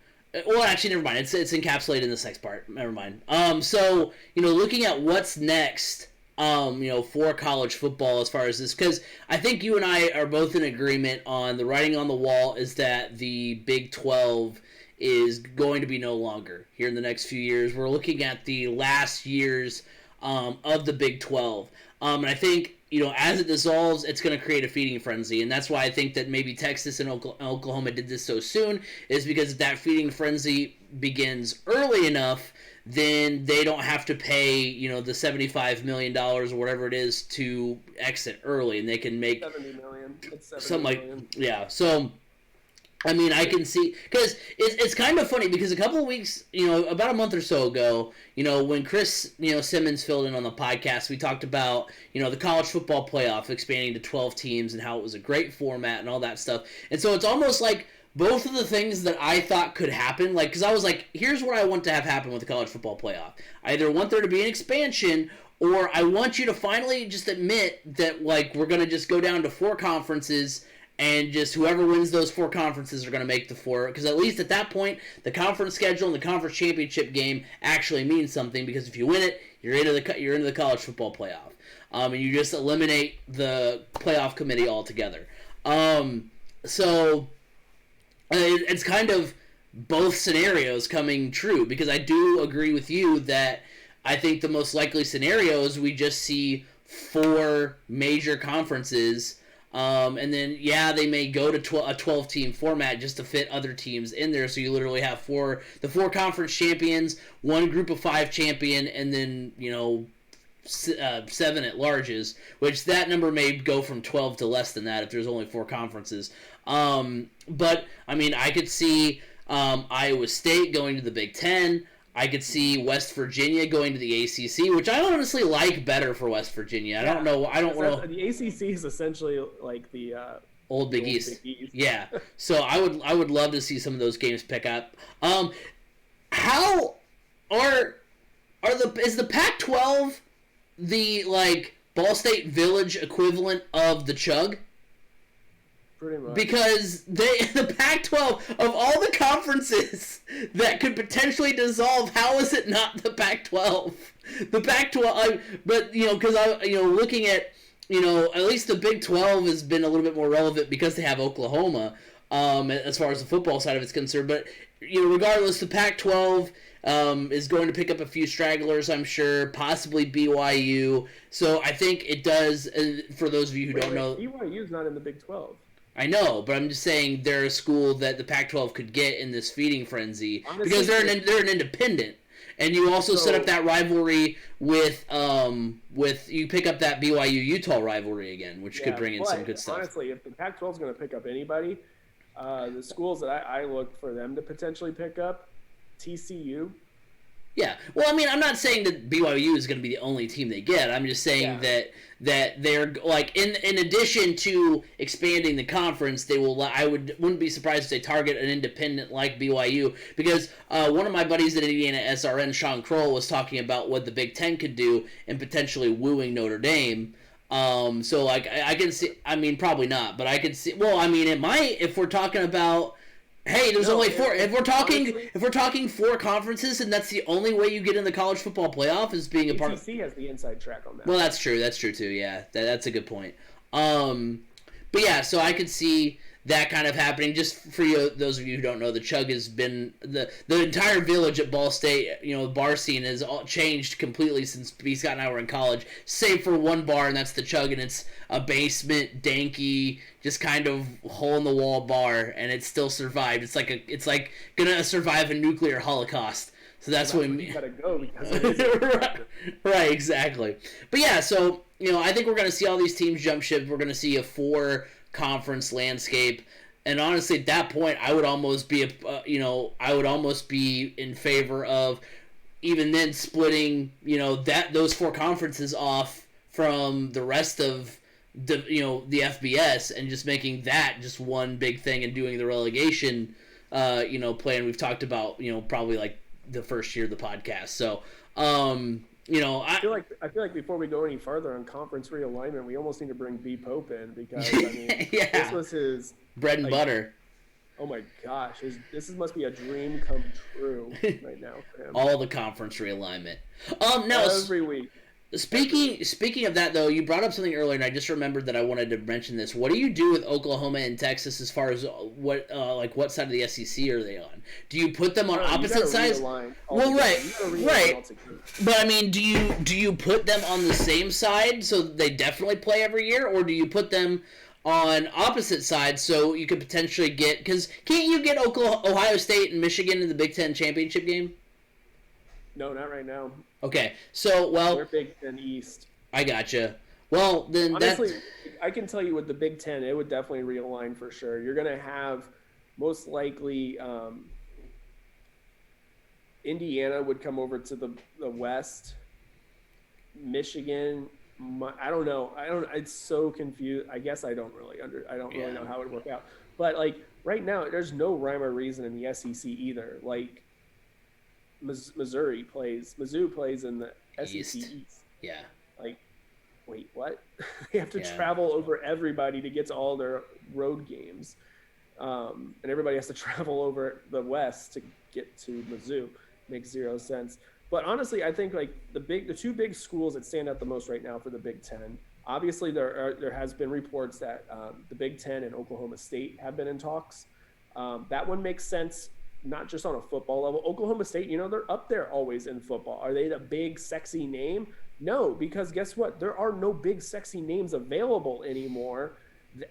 Speaker 1: Well, actually, never mind. It's encapsulated in this next part. Never mind. So, looking at what's next, for college football as far as this, because I think you and I are both in agreement on the writing on the wall is that the Big 12 is going to be no longer here in the next few years. We're looking at the last years of the Big 12. And I think, as it dissolves, it's going to create a feeding frenzy. And that's why I think that maybe Texas and Oklahoma did this so soon, is because if that feeding frenzy begins early enough, then they don't have to pay, the $75 million or whatever it is to exit early, and they can make
Speaker 2: $70 million. It's $70
Speaker 1: something
Speaker 2: million.
Speaker 1: yeah. So, I mean, I can see, because it's kind of funny, because a couple of weeks, about a month or so ago, when Chris, Simmons filled in on the podcast, we talked about, the college football playoff expanding to 12 teams and how it was a great format and all that stuff. And so it's almost like both of the things that I thought could happen, like, because I was like, here's what I want to have happen with the college football playoff. I either want there to be an expansion, or I want you to finally just admit that, like, we're going to just go down to 4 conferences, and just whoever wins those 4 conferences are going to make the 4. Because at least at that point, the conference schedule and the conference championship game actually means something. Because if you win it, you're into the college football playoff, and you just eliminate the playoff committee altogether. So it's kind of both scenarios coming true. Because I do agree with you that I think the most likely scenario is we just see 4 major conferences. And then, they may go to a 12-team format just to fit other teams in there. So you literally have the 4 conference champions, 1 group of 5 champion, and then, 7 at larges, which that number may go from 12 to less than that if there's only 4 conferences. But, I mean, I could see Iowa State going to the Big Ten. I could see West Virginia going to the ACC, which I honestly like better for West Virginia. I don't know.
Speaker 2: The ACC is essentially like the
Speaker 1: old Big East. Yeah. So I would love to see some of those games pick up. How is the Pac-12 the Ball State Village equivalent of the Chug?
Speaker 2: Pretty much.
Speaker 1: Because the Pac-12, of all the conferences that could potentially dissolve, how is it not the Pac-12? The Pac-12, because looking at, at least the Big 12 has been a little bit more relevant because they have Oklahoma, as far as the football side of it's concerned. But, regardless, the Pac-12 is going to pick up a few stragglers, I'm sure, possibly BYU. So I think it does, for those of you who don't know.
Speaker 2: BYU's not in the Big 12.
Speaker 1: I know, but I'm just saying they're a school that the Pac-12 could get in this feeding frenzy. Honestly, because they're an independent, and you also set up that rivalry with you pick up that BYU Utah rivalry again, which could bring in some good stuff.
Speaker 2: Honestly, if the Pac-12 is going to pick up anybody, the schools that I look for them to potentially pick up, TCU.
Speaker 1: Yeah, well, I mean, I'm not saying that BYU is going to be the only team they get. I'm just saying that they're in addition to expanding the conference, they will. Wouldn't be surprised if they target an independent like BYU, because one of my buddies at Indiana SRN, Sean Kroll, was talking about what the Big Ten could do in potentially wooing Notre Dame. So I can see. I mean, probably not, but I could see. Well, I mean, it might if we're talking about. Hey, there's only 4. If we're talking 4 conferences, and that's the only way you get in the college football playoff is being a part of.
Speaker 2: ACC has the inside track on that.
Speaker 1: Well, that's true. That's true too. Yeah, that's a good point. But yeah, so I could see that kind of happening. Just for those of you who don't know, the Chug has been the entire village at Ball State. The bar scene has all changed completely since B. Scott and I were in college, save for one bar, and that's the Chug, and it's a basement, danky, just kind of hole in the wall bar, and it's still survived. It's like gonna survive a nuclear holocaust. So that's when
Speaker 2: you gotta go because it is
Speaker 1: right, exactly. But yeah, so I think we're gonna see all these teams jump ship. We're gonna see a 4 conference landscape, and honestly, at that point, I would almost be in favor of even then splitting those 4 conferences off from the rest of the FBS and just making that just one big thing and doing the relegation plan we've talked about probably like the first year of the podcast. So I feel
Speaker 2: like before we go any further on conference realignment, we almost need to bring B. Pope in because this was his
Speaker 1: bread and butter.
Speaker 2: Oh my gosh, this must be a dream come true right now for him.
Speaker 1: All the conference realignment.
Speaker 2: Every week.
Speaker 1: Speaking of that, though, you brought up something earlier, and I just remembered that I wanted to mention this. What do you do with Oklahoma and Texas as far as what side of the SEC are they on? Do you put them on opposite sides? Well, right. But I mean, do you put them on the same side so they definitely play every year, or do you put them on opposite sides so you could potentially get? Because can't you get Ohio State and Michigan in the Big Ten championship game?
Speaker 2: No, not right now.
Speaker 1: Okay, so
Speaker 2: We're Big Ten East.
Speaker 1: I gotcha. Well, then
Speaker 2: honestly, I can tell you with the Big Ten, it would definitely realign for sure. You're going to have most likely Indiana would come over to the West. Michigan, I don't know. It's so confused. I guess I don't really know how it would work out. But like right now, there's no rhyme or reason in the SEC either. Like Mizzou plays in the SEC East.
Speaker 1: Yeah.
Speaker 2: Like, wait, what? They have to travel over everybody to get to all their road games. And everybody has to travel over the West to get to Mizzou. Makes zero sense. But honestly, I think like the two big schools that stand out the most right now for the Big Ten. Obviously, there has been reports that the Big Ten and Oklahoma State have been in talks. That one makes sense, not just on a football level. Oklahoma State, they're up there always in football. Are they the big sexy name? No, because guess what? There are no big sexy names available anymore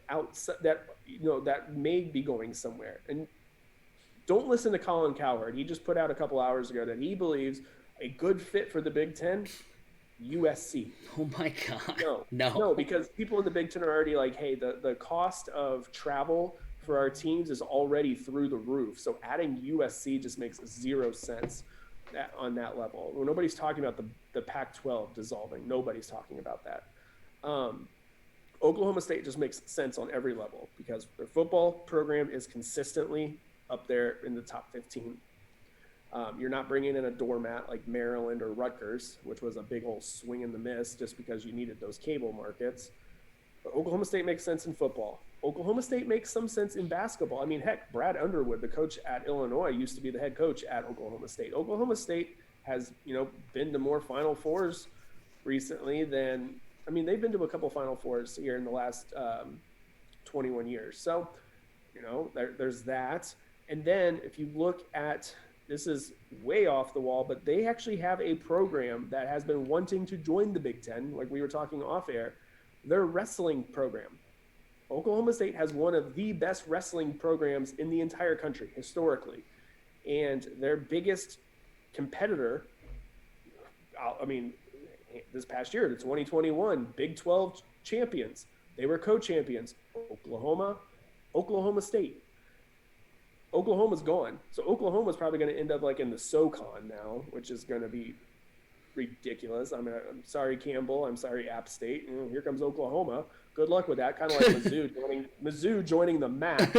Speaker 2: that may be going somewhere. And don't listen to Colin Cowherd. He just put out a couple hours ago that he believes a good fit for the Big Ten, USC.
Speaker 1: Oh my God.
Speaker 2: No, because people in the Big Ten are already like, hey, the cost of travel for our teams is already through the roof. So adding USC just makes zero sense on that level. Well, nobody's talking about the Pac-12 dissolving. Nobody's talking about that. Oklahoma State just makes sense on every level because their football program is consistently up there in the top 15. You're not bringing in a doormat like Maryland or Rutgers, which was a big old swing and the miss just because you needed those cable markets. But Oklahoma State makes sense in football. Oklahoma State makes some sense in basketball. I mean, heck, Brad Underwood, the coach at Illinois, used to be the head coach at Oklahoma State. Oklahoma State has, been to more Final Fours recently than – they've been to a couple Final Fours here in the last 21 years. So, there's that. And then if you look at – this is way off the wall, but they actually have a program that has been wanting to join the Big Ten, like we were talking off air, their wrestling program. Oklahoma State has one of the best wrestling programs in the entire country historically. And their biggest competitor, this past year, the 2021 Big 12 champions, they were co-champions, Oklahoma State. Oklahoma's gone. So Oklahoma's probably going to end up like in the SoCon now, which is going to be ridiculous. I'm sorry, Campbell. I'm sorry, App State. Here comes Oklahoma. Good luck with that. Kind of like Mizzou joining the MAC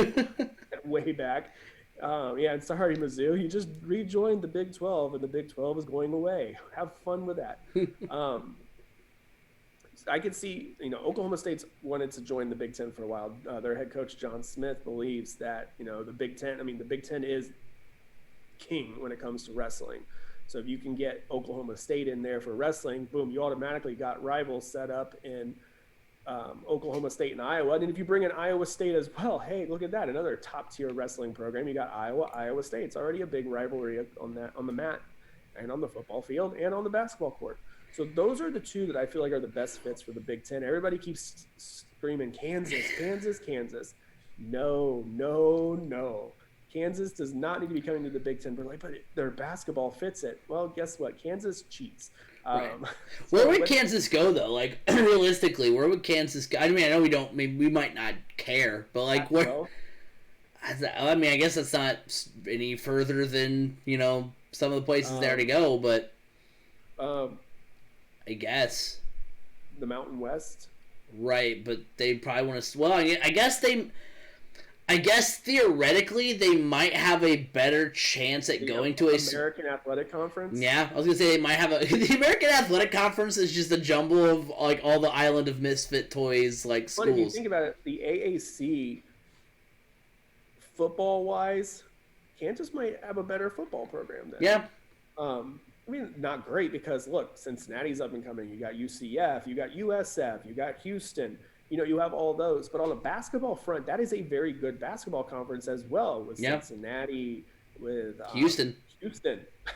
Speaker 2: way back. And sorry, Mizzou. You just rejoined the Big 12, and the Big 12 is going away. Have fun with that. I could see, Oklahoma State's wanted to join the Big Ten for a while. Their head coach, John Smith, believes that, the Big Ten is king when it comes to wrestling. So if you can get Oklahoma State in there for wrestling, boom, you automatically got rivals set up in Oklahoma State and Iowa. And if you bring in Iowa State as well, hey, look at that, another top-tier wrestling program. You got Iowa State. It's already a big rivalry on the mat and on the football field and on the basketball court. So those are the two that I feel like are the best fits for the Big Ten. Everybody keeps screaming, Kansas. No. Kansas does not need to be coming to the Big Ten. But their basketball fits it. Well, guess what? Kansas cheats.
Speaker 1: Right. Where would Kansas go, though? Like, realistically, where would Kansas go? I know we might not care, but like, where? I guess that's not any further than, some of the places there to go, but... I guess.
Speaker 2: The Mountain West?
Speaker 1: Right, but they probably want to... Well, I guess theoretically they might have a better chance at going to a...
Speaker 2: American Athletic Conference?
Speaker 1: Yeah, I was going to say they might have a... The American Athletic Conference is just a jumble of, like, all the Island of Misfit Toys, like, schools.
Speaker 2: But if you think about it, the AAC, football-wise, Kansas might have a better football program than.
Speaker 1: Yeah.
Speaker 2: Not great because, look, Cincinnati's up and coming. You got UCF, you got USF, you got Houston. You have all those. But on the basketball front, that is a very good basketball conference as well with Cincinnati, with
Speaker 1: Houston.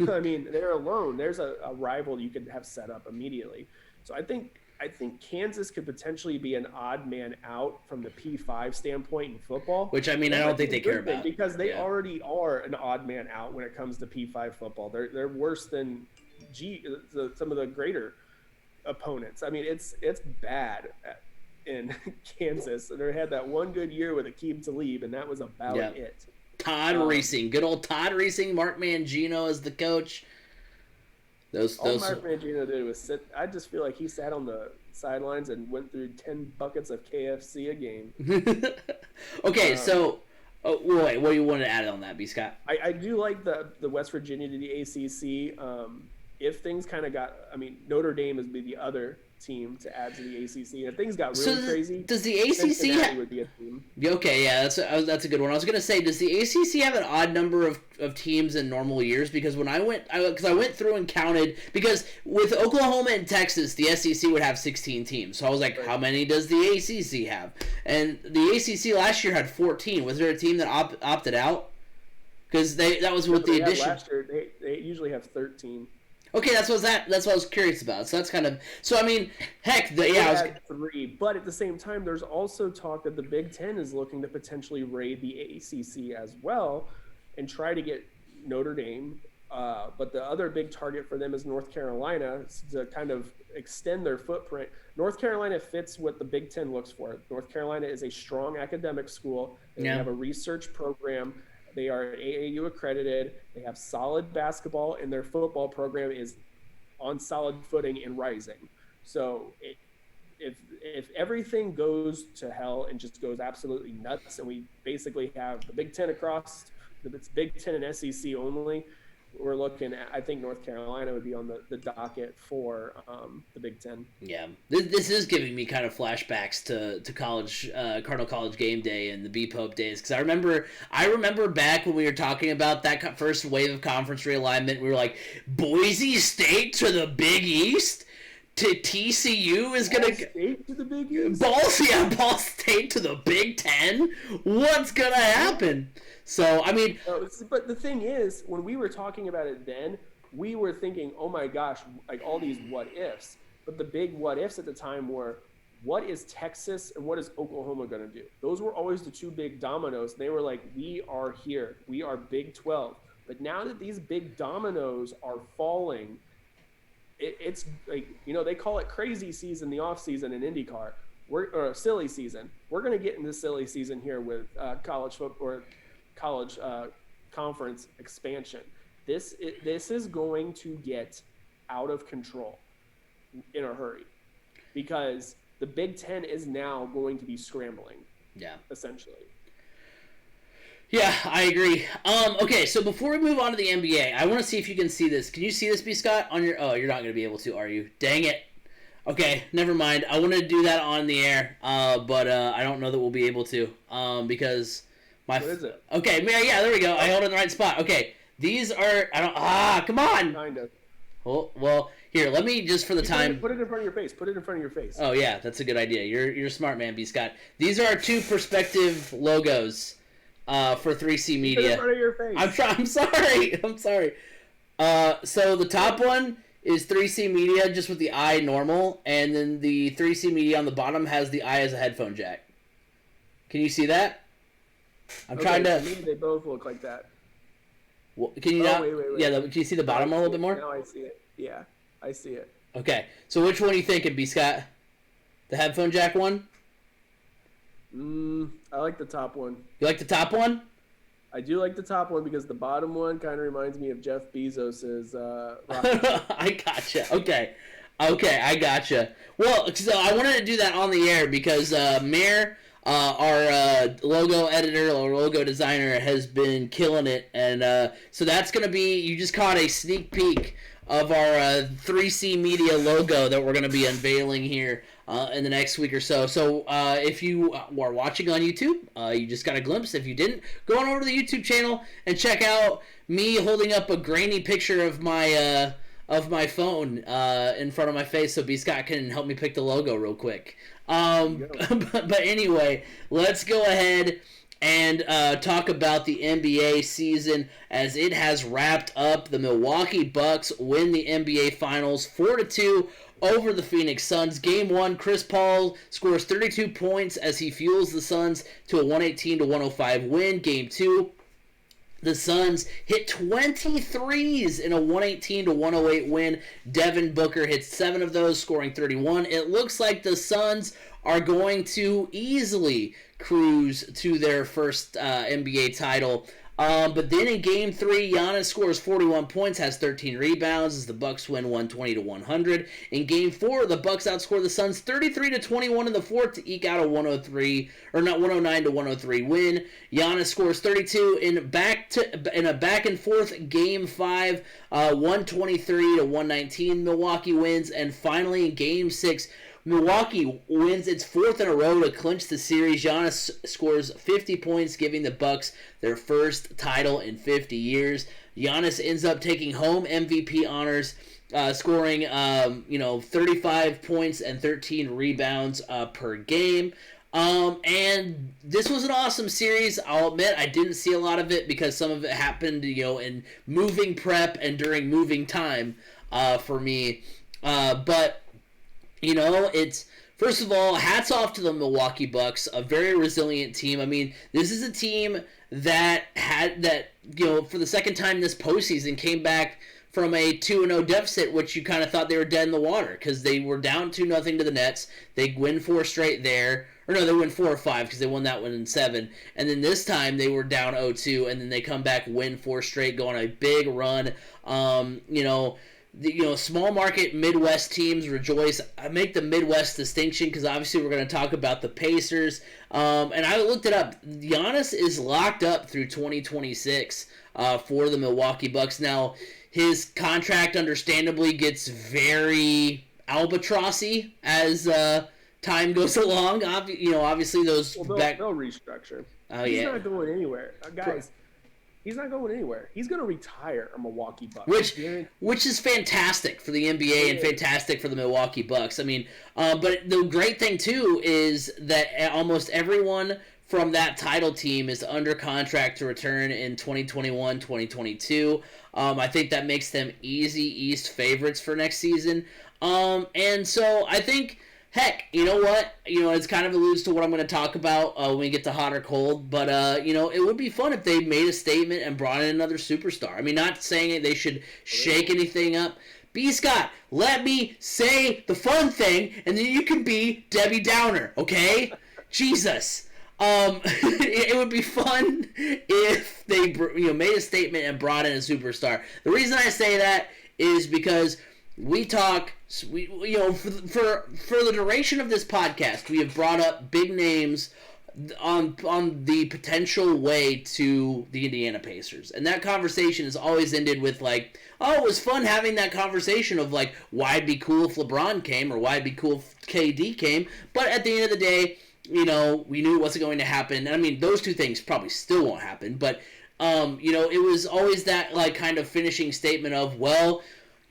Speaker 2: They're alone. There's a rival you could have set up immediately. So I think Kansas could potentially be an odd man out from the P5 standpoint in football.
Speaker 1: Which, I don't think they care about.
Speaker 2: Because they already are an odd man out when it comes to P5 football. They're worse than some of the greater opponents. I mean, it's bad in Kansas. They had that one good year with Aqib Talib, and that was about it.
Speaker 1: Todd Reesing, good old Todd Reesing, Mark Mangino as the coach.
Speaker 2: All Mark Mangino did was sit. I just feel like he sat on the sidelines and went through 10 buckets of KFC a game.
Speaker 1: Okay, so wait, what do you want to add on that, B. Scott?
Speaker 2: I do like the West Virginia to the ACC. If things kind of got, I mean, Notre Dame would be the other team to add to the ACC. And if things got really crazy,
Speaker 1: does the ACC
Speaker 2: would be a team.
Speaker 1: Okay, yeah, that's a good one. I was gonna say, does the ACC have an odd number of teams in normal years? Because when I went through and counted, because with Oklahoma and Texas, the SEC would have 16 teams. So I was like, right. How many does the ACC have? And the ACC last year had 14. Was there a team that opted out? Because that was with the addition.
Speaker 2: Last year, they usually have 13.
Speaker 1: Okay, that's what I was curious about. So that's kind of I mean, heck,
Speaker 2: I had 3. But at the same time, there's also talk that the Big Ten is looking to potentially raid the ACC as well, and try to get Notre Dame. But the other big target for them is North Carolina to kind of extend their footprint. North Carolina fits what the Big Ten looks for. North Carolina is a strong academic school. They have a research program. They are AAU accredited. They have solid basketball, and their football program is on solid footing and rising. So if everything goes to hell and just goes absolutely nuts, and we basically have the Big Ten across, it's Big Ten and SEC only, we're looking at, I think North Carolina would be on the docket for the Big Ten.
Speaker 1: Yeah, this is giving me kind of flashbacks to college, Cardinal College game day and the B Pope days, because I remember back when we were talking about that first wave of conference realignment, we were like, Boise State to the Big East. To TCU is going to
Speaker 2: State to the Big East.
Speaker 1: Ball State to the Big Ten. What's going to happen? So, I mean...
Speaker 2: But the thing is, when we were talking about it then, we were thinking, oh my gosh, like all these what-ifs. But the big what-ifs at the time were, what is Texas and what is Oklahoma going to do? Those were always the two big dominoes. They were like, we are here. We are Big 12. But now that these big dominoes are falling, it's like, they call it crazy season, the off season in IndyCar, or silly season. We're going to get into silly season here with college football or college conference expansion. This is going to get out of control in a hurry, because the Big Ten is now going to be scrambling.
Speaker 1: Yeah,
Speaker 2: essentially.
Speaker 1: Yeah, I agree. Okay, so before we move on to the NBA, I want to see if you can see this. Can you see this, B. Scott? Oh, you're not going to be able to, are you? Dang it. Okay, never mind. I wanted to do that on the air, but I don't know that we'll be able to, because
Speaker 2: what is it?
Speaker 1: Okay, yeah, there we go. I held it in the right spot. Okay, these are... come on!
Speaker 2: Kind of.
Speaker 1: Well, here, let me just for the time...
Speaker 2: Put it in front of your face. Put it in front of your face.
Speaker 1: Oh, yeah, that's a good idea. You're a smart man, B. Scott. These are our two perspective logos. For 3C Media.
Speaker 2: In front of your face.
Speaker 1: I'm sorry. So the top one is 3C Media, just with the eye normal, and then the 3C Media on the bottom has the eye as a headphone jack. Can you see that? I'm trying to.
Speaker 2: To me, they both look like that.
Speaker 1: Well, can you not?
Speaker 2: Wait.
Speaker 1: Yeah, can you see the bottom a little bit more?
Speaker 2: Now I see it. Yeah, I see it.
Speaker 1: Okay, so which one are you thinking, B. Scott? The headphone jack one?
Speaker 2: I like the top one.
Speaker 1: You like the top one?
Speaker 2: I do like the top one because the bottom one kind of reminds me of Jeff Bezos's
Speaker 1: I gotcha. Okay, I gotcha. Well, so I wanted to do that on the air because Mayor, our logo editor or logo designer, has been killing it, and so that's going to be, you just caught a sneak peek of our 3C Media logo that we're going to be unveiling here in the next week or so. So if you are watching on YouTube, you just got a glimpse. If you didn't, go on over to the YouTube channel and check out me holding up a grainy picture of my phone in front of my face so B. Scott can help me pick the logo real quick. But anyway, let's go ahead and talk about the NBA season as it has wrapped up. The Milwaukee Bucks win the NBA Finals 4-2 over the Phoenix Suns. Game 1, Chris Paul scores 32 points as he fuels the Suns to a 118-105 win. Game 2, The Suns hit 23s in a 118-108 win. Devin Booker hit 7 of those, scoring 31. It looks like the Suns are going to easily cruise to their first NBA title. But then in Game 3, Giannis scores 41 points, has 13 rebounds as the Bucks win 120-100. In Game 4, the Bucks outscore the Suns 33-21 in the fourth to eke out a 109-103 win. Giannis scores 32 in a back and forth Game 5, 123-119. Milwaukee wins, and finally in Game 6. Milwaukee wins its 4th in a row to clinch the series. Giannis scores 50 points, giving the Bucks their first title in 50 years. Giannis ends up taking home MVP honors, scoring 35 points and 13 rebounds per game. And this was an awesome series. I'll admit I didn't see a lot of it because some of it happened, in moving prep and during moving time for me. But it's, first of all, hats off to the Milwaukee Bucks, a very resilient team. I mean, this is a team that for the second time this postseason came back from a 2-0 deficit, which you kind of thought they were dead in the water because they were down 2-0 to the Nets. They win 4 straight there. Or no, they win 4 or 5 because they won that one in 7. And then this time they were down 0-2, and then they come back, win 4 straight, go on a big run. Small market Midwest teams rejoice. I make the Midwest distinction because obviously we're going to talk about the Pacers. And I looked it up. Giannis is locked up through 2026 for the Milwaukee Bucks. Now, his contract understandably gets very albatrossy as time goes along. Obviously those
Speaker 2: they'll restructure.
Speaker 1: Oh,
Speaker 2: He's not going anywhere, guys. He's not going anywhere. He's going to retire a Milwaukee Bucks.
Speaker 1: Which is fantastic for the NBA and fantastic for the Milwaukee Bucks. I mean, but the great thing, too, is that almost everyone from that title team is under contract to return in 2021, 2022. I think that makes them easy East favorites for next season. And so I think... Heck, you know what? It's kind of alludes to what I'm going to talk about when we get to hot or cold. But, it would be fun if they made a statement and brought in another superstar. I mean, not saying they should shake anything up. B. Scott, let me say the fun thing, and then you can be Debbie Downer, okay? Jesus. It would be fun if they made a statement and brought in a superstar. The reason I say that is because we talk... for the duration of this podcast, we have brought up big names on the potential way to the Indiana Pacers. And that conversation has always ended with it was fun having that conversation of why it'd be cool if LeBron came or why it'd be cool if KD came. But at the end of the day, we knew it wasn't going to happen. And I mean, those two things probably still won't happen. But, it was always that kind of finishing statement of, well,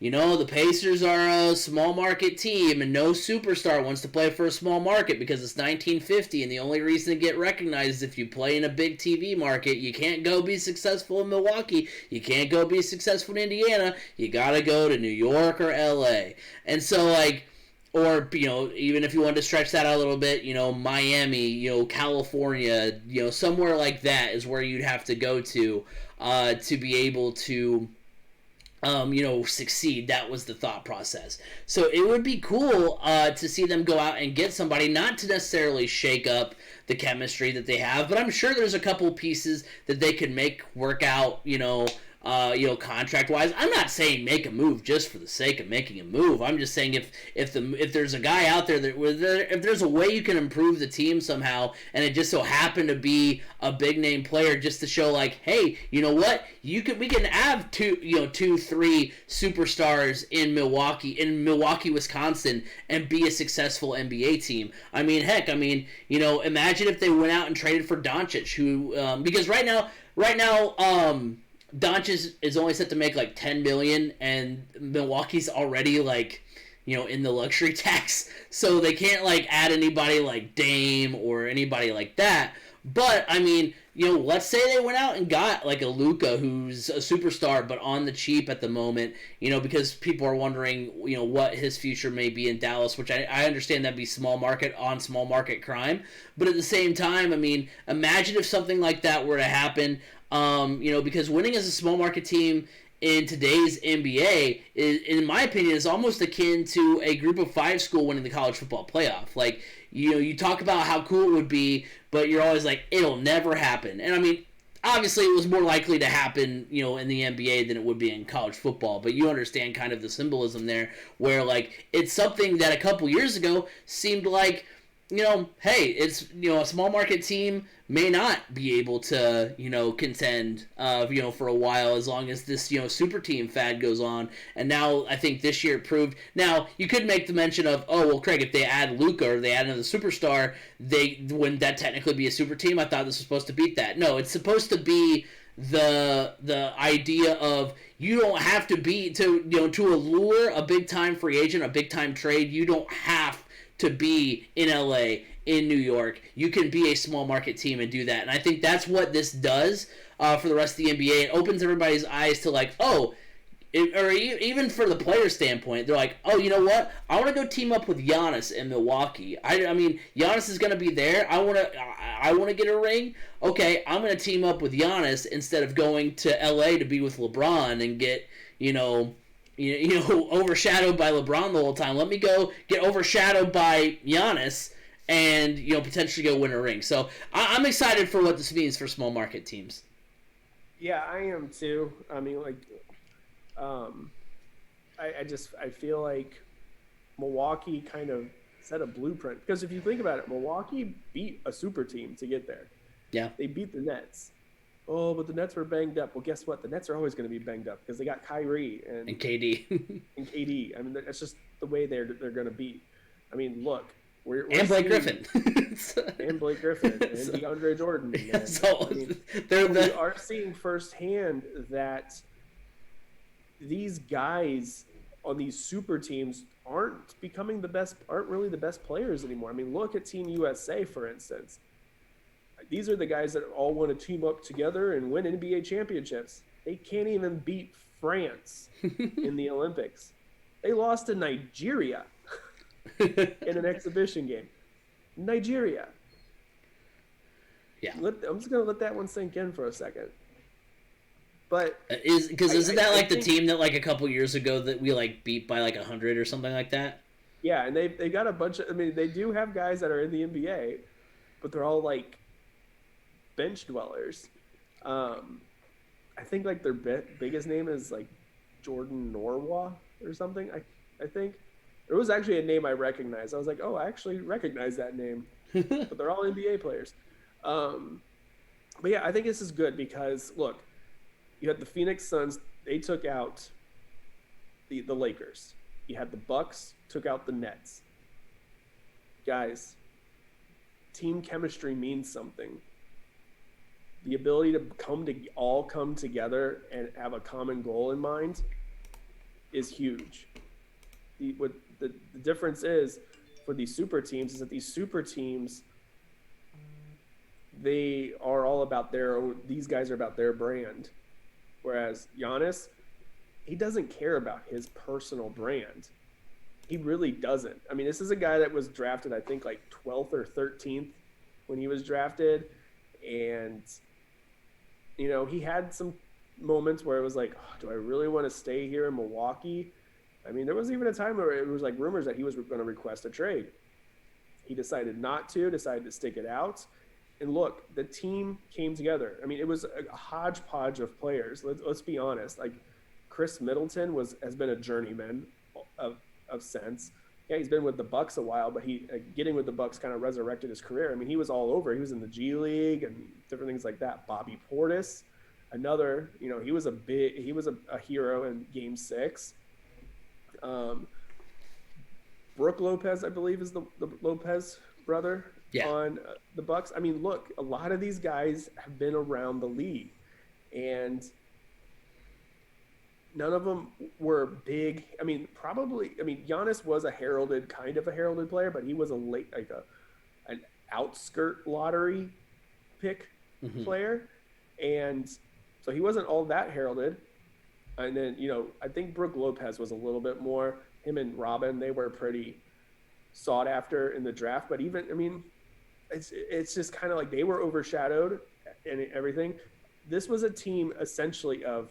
Speaker 1: the Pacers are a small market team and no superstar wants to play for a small market because it's 1950 and the only reason to get recognized is if you play in a big TV market. You can't go be successful in Milwaukee. You can't go be successful in Indiana. You gotta go to New York or LA. And so or, even if you want to stretch that out a little bit, Miami, California, somewhere like that is where you'd have to go to be able to succeed. That was the thought process. So it would be cool to see them go out and get somebody, not to necessarily shake up the chemistry that they have, but I'm sure there's a couple pieces that they could make work out, contract-wise. I'm not saying make a move just for the sake of making a move. I'm just saying if there's a guy out there if there's a way you can improve the team somehow, and it just so happened to be a big name player, just to show hey, you know what, we can have 2-3 superstars in Milwaukee, Wisconsin, and be a successful NBA team. I mean, heck, imagine if they went out and traded for Doncic, who because right now. Doncic is only set to make $10 million, and Milwaukee's already in the luxury tax, so they can't add anybody like Dame or anybody like that. But I mean, let's say they went out and got like a Luka, who's a superstar, but on the cheap at the moment. Because people are wondering, what his future may be in Dallas, which I understand that'd be small market on small market crime. But at the same time, I mean, imagine if something like that were to happen. Because winning as a small market team in today's NBA, in my opinion, is almost akin to a group of 5 school winning the college football playoff. Like, you talk about how cool it would be, but you're always like, it'll never happen. And I mean, obviously it was more likely to happen, in the NBA than it would be in college football, but you understand kind of the symbolism there, where like, it's something that a couple years ago seemed like, hey, it's, a small market team may not be able to, contend, for a while, as long as this, super team fad goes on. And now I think this year it proved. Now, you could make the mention of, oh, well, Craig, if they add Luka or they add another superstar, wouldn't that technically be a super team? I thought this was supposed to beat that. No, it's supposed to be the idea of, you don't have to be to allure a big time free agent, a big time trade. You don't have to be in LA, in New York. You can be a small market team and do that. And I think that's what this does for the rest of the NBA. It opens everybody's eyes to like, even for the player standpoint, they're like, oh, you know what? I want to go team up with Giannis in Milwaukee. I mean, Giannis is going to be there. I want to get a ring. Okay, I'm going to team up with Giannis instead of going to LA to be with LeBron and get, overshadowed by LeBron the whole time. Let me go get overshadowed by Giannis and, potentially go win a ring. So I'm excited for what this means for small market teams.
Speaker 2: Yeah, I am too. I mean, like, I feel like Milwaukee kind of set a blueprint. Because if you think about it, Milwaukee beat a super team to get there.
Speaker 1: Yeah.
Speaker 2: They beat the Nets. Oh, but the Nets were banged up. Well, guess what? The Nets are always going to be banged up because they got Kyrie and
Speaker 1: KD.
Speaker 2: and KD. I mean, that's just the way they're going to be. I mean, look, we're
Speaker 1: and Blake Griffin.
Speaker 2: and Blake Griffin and DeAndre Jordan. And,
Speaker 1: so
Speaker 2: I mean, we are seeing firsthand that these guys on these super teams aren't really the best players anymore. I mean, look at Team USA, for instance. These are the guys that all want to team up together and win NBA championships. They can't even beat France in the Olympics. They lost to Nigeria in an exhibition game. Nigeria.
Speaker 1: Yeah.
Speaker 2: I'm just going to let that one sink in for a second. But
Speaker 1: isn't that like the team that like a couple years ago that we like beat by like 100 or something like that?
Speaker 2: Yeah, and they got a bunch of. I mean, they do have guys that are in the NBA, but they're all like bench dwellers. I think like their biggest name is like Jordan Norwa or something. I think it was actually a name I recognized. I was like, oh, I actually recognize that name. But they're all NBA players. But yeah, I think this is good because look, you had the Phoenix Suns. They took out the Lakers. You had the Bucks took out the Nets. Guys, team chemistry means something. The ability to all come together and have a common goal in mind is huge. What the difference is for these super teams is that these super teams, they are all about these guys are about their brand. Whereas Giannis, he doesn't care about his personal brand. He really doesn't. I mean, this is a guy that was drafted, I think, like 12th or 13th when he was drafted. And, he had some moments where it was like, oh, do I really want to stay here in Milwaukee? I mean, there was even a time where it was like rumors that he was going to request a trade. He decided not to, decided to stick it out. And look, the team came together. I mean, it was a hodgepodge of players. Let's be honest. Like, Chris Middleton has been a journeyman of sense. Yeah, he's been with the Bucks a while, but getting with the Bucks kind of resurrected his career. I mean, he was all over. He was in the G League and different things like that. Bobby Portis, another. He was a hero in Game 6. Brooke Lopez, I believe, is the Lopez brother. Yeah. On the Bucks. I mean, look, a lot of these guys have been around the league, and none of them were big. I mean, Giannis was kind of a heralded player, but he was an outskirt lottery pick player, and so he wasn't all that heralded. And then, I think Brooke Lopez was a little bit more. Him and Robin, they were pretty sought after in the draft. But it's just kind of like they were overshadowed and everything. This was a team essentially of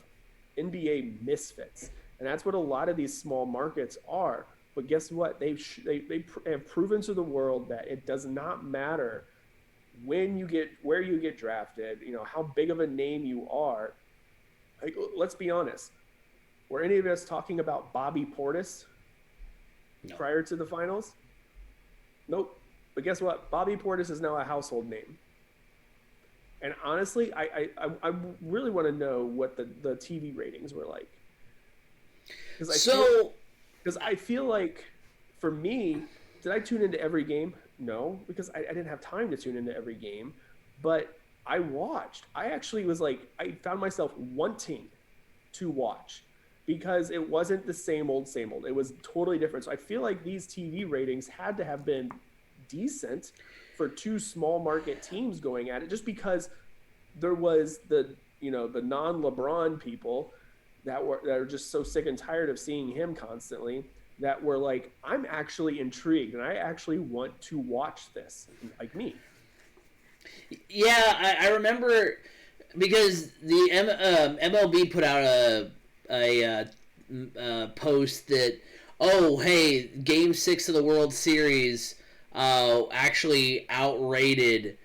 Speaker 2: NBA misfits. And that's what a lot of these small markets are. But guess what? They have proven to the world that it does not matter where you get drafted, how big of a name you are. Like, let's be honest. Were any of us talking about Bobby Portis prior to the finals? Nope. But guess what? Bobby Portis is now a household name. And honestly, I really want to know what the TV ratings were like. Because I feel like, for me, did I tune into every game? No, because I didn't have time to tune into every game. But I watched. I actually was like, I found myself wanting to watch because it wasn't the same old, same old. It was totally different. So I feel like these TV ratings had to have been decent for two small market teams going at it, just because there was the non-LeBron people that are just so sick and tired of seeing him constantly, that were like, I'm actually intrigued and I actually want to watch this, like me.
Speaker 1: Yeah, I remember because the MLB put out a post that, oh, hey, Game 6 of the World Series actually outrated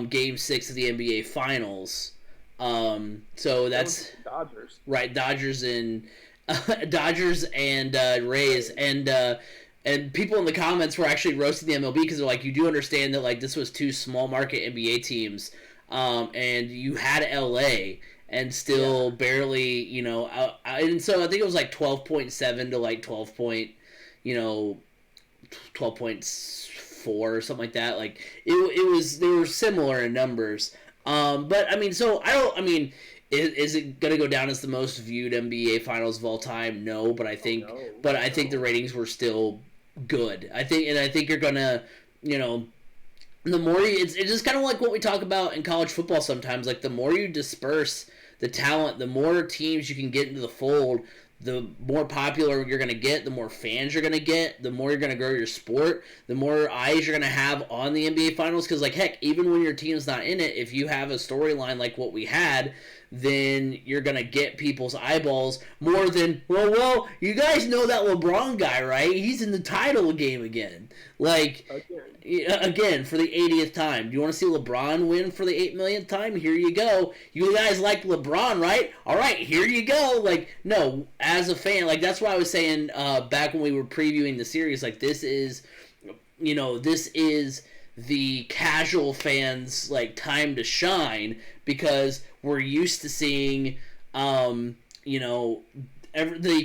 Speaker 1: Game 6 of the NBA Finals. So that's
Speaker 2: Dodgers,
Speaker 1: right? Dodgers and Rays, and people in the comments were actually roasting the MLB because they're like, you do understand that like this was two small market NBA teams, and you had LA and still barely, and so I think it was like 12.7 to like 12.4 or something like that. Like it was, they were similar in numbers. But is it going to go down as the most viewed NBA Finals of all time? No, but I think the ratings were still good. I think you're going to, the more it's just kind of like what we talk about in college football sometimes. Like the more you disperse the talent, the more teams you can get into the fold, the more popular you're going to get, the more fans you're going to get, the more you're going to grow your sport, the more eyes you're going to have on the NBA Finals. Because, like, heck, even when your team's not in it, if you have a storyline like what we had, then you're going to get people's eyeballs more than, well, you guys know that LeBron guy, right? He's in the title game again. Like, again, for the 80th time. Do you want to see LeBron win for the 8 millionth time? Here you go. You guys like LeBron, right? All right, here you go. Like, no, as a fan, like, that's what I was saying back when we were previewing the series. Like, this is the casual fans, like, time to shine, because we're used to seeing, the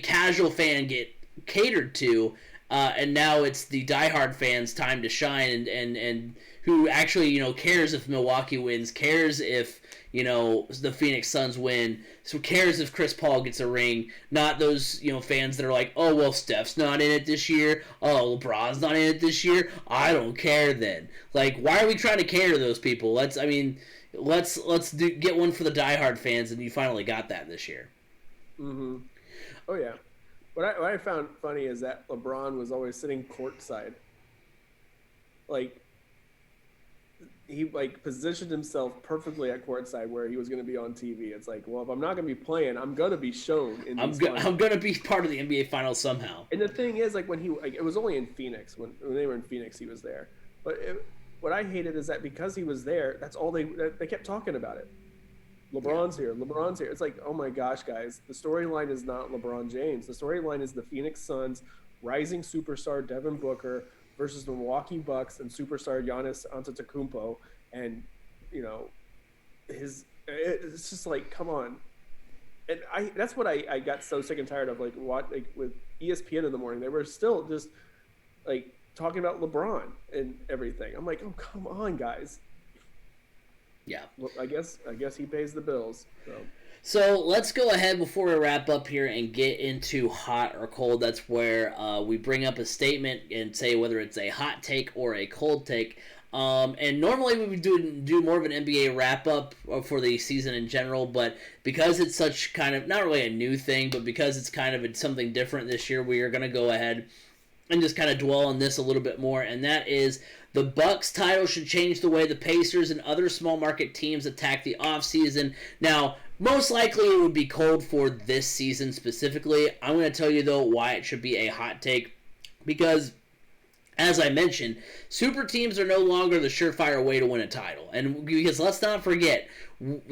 Speaker 1: casual fan get catered to, and now it's the diehard fans' time to shine, and who actually, cares if Milwaukee wins, cares if, the Phoenix Suns win, so cares if Chris Paul gets a ring, not those, fans that are like, oh, well, Steph's not in it this year, oh, LeBron's not in it this year, I don't care then. Like, why are we trying to cater to those people? Let's get one for the diehard fans, and you finally got that this year.
Speaker 2: Mm-hmm. Oh, yeah. What I found funny is that LeBron was always sitting courtside. Like, he positioned himself perfectly at courtside where he was going to be on TV. It's like, well, if I'm not going to be playing, I'm going to be shown in these finals.
Speaker 1: I'm going to be part of the NBA Finals somehow.
Speaker 2: And the thing is, like, when it was only in Phoenix. When they were in Phoenix, he was there. But what I hated is that because he was there, that's all they kept talking about it. LeBron's here. LeBron's here. It's like, oh my gosh, guys, the storyline is not LeBron James. The storyline is the Phoenix Suns rising superstar Devin Booker versus the Milwaukee Bucks and superstar Giannis Antetokounmpo, and it's just like, come on. And that's what I got so sick and tired of, like with ESPN in the morning. They were still just like talking about LeBron and everything. I'm like, oh, come on, guys.
Speaker 1: Yeah.
Speaker 2: Well, I guess he pays the bills.
Speaker 1: So let's go ahead before we wrap up here and get into hot or cold. That's where we bring up a statement and say whether it's a hot take or a cold take. And normally we would do more of an NBA wrap up for the season in general, but because it's such kind of not really a new thing, but because it's kind of something different this year, we are going to go ahead and just kind of dwell on this a little bit more, and that is the Bucks title should change the way the Pacers and other small market teams attack the offseason. Now, most likely it would be cold for this season specifically. I'm going to tell you, though, why it should be a hot take, because as I mentioned, super teams are no longer the surefire way to win a title. And because let's not forget, two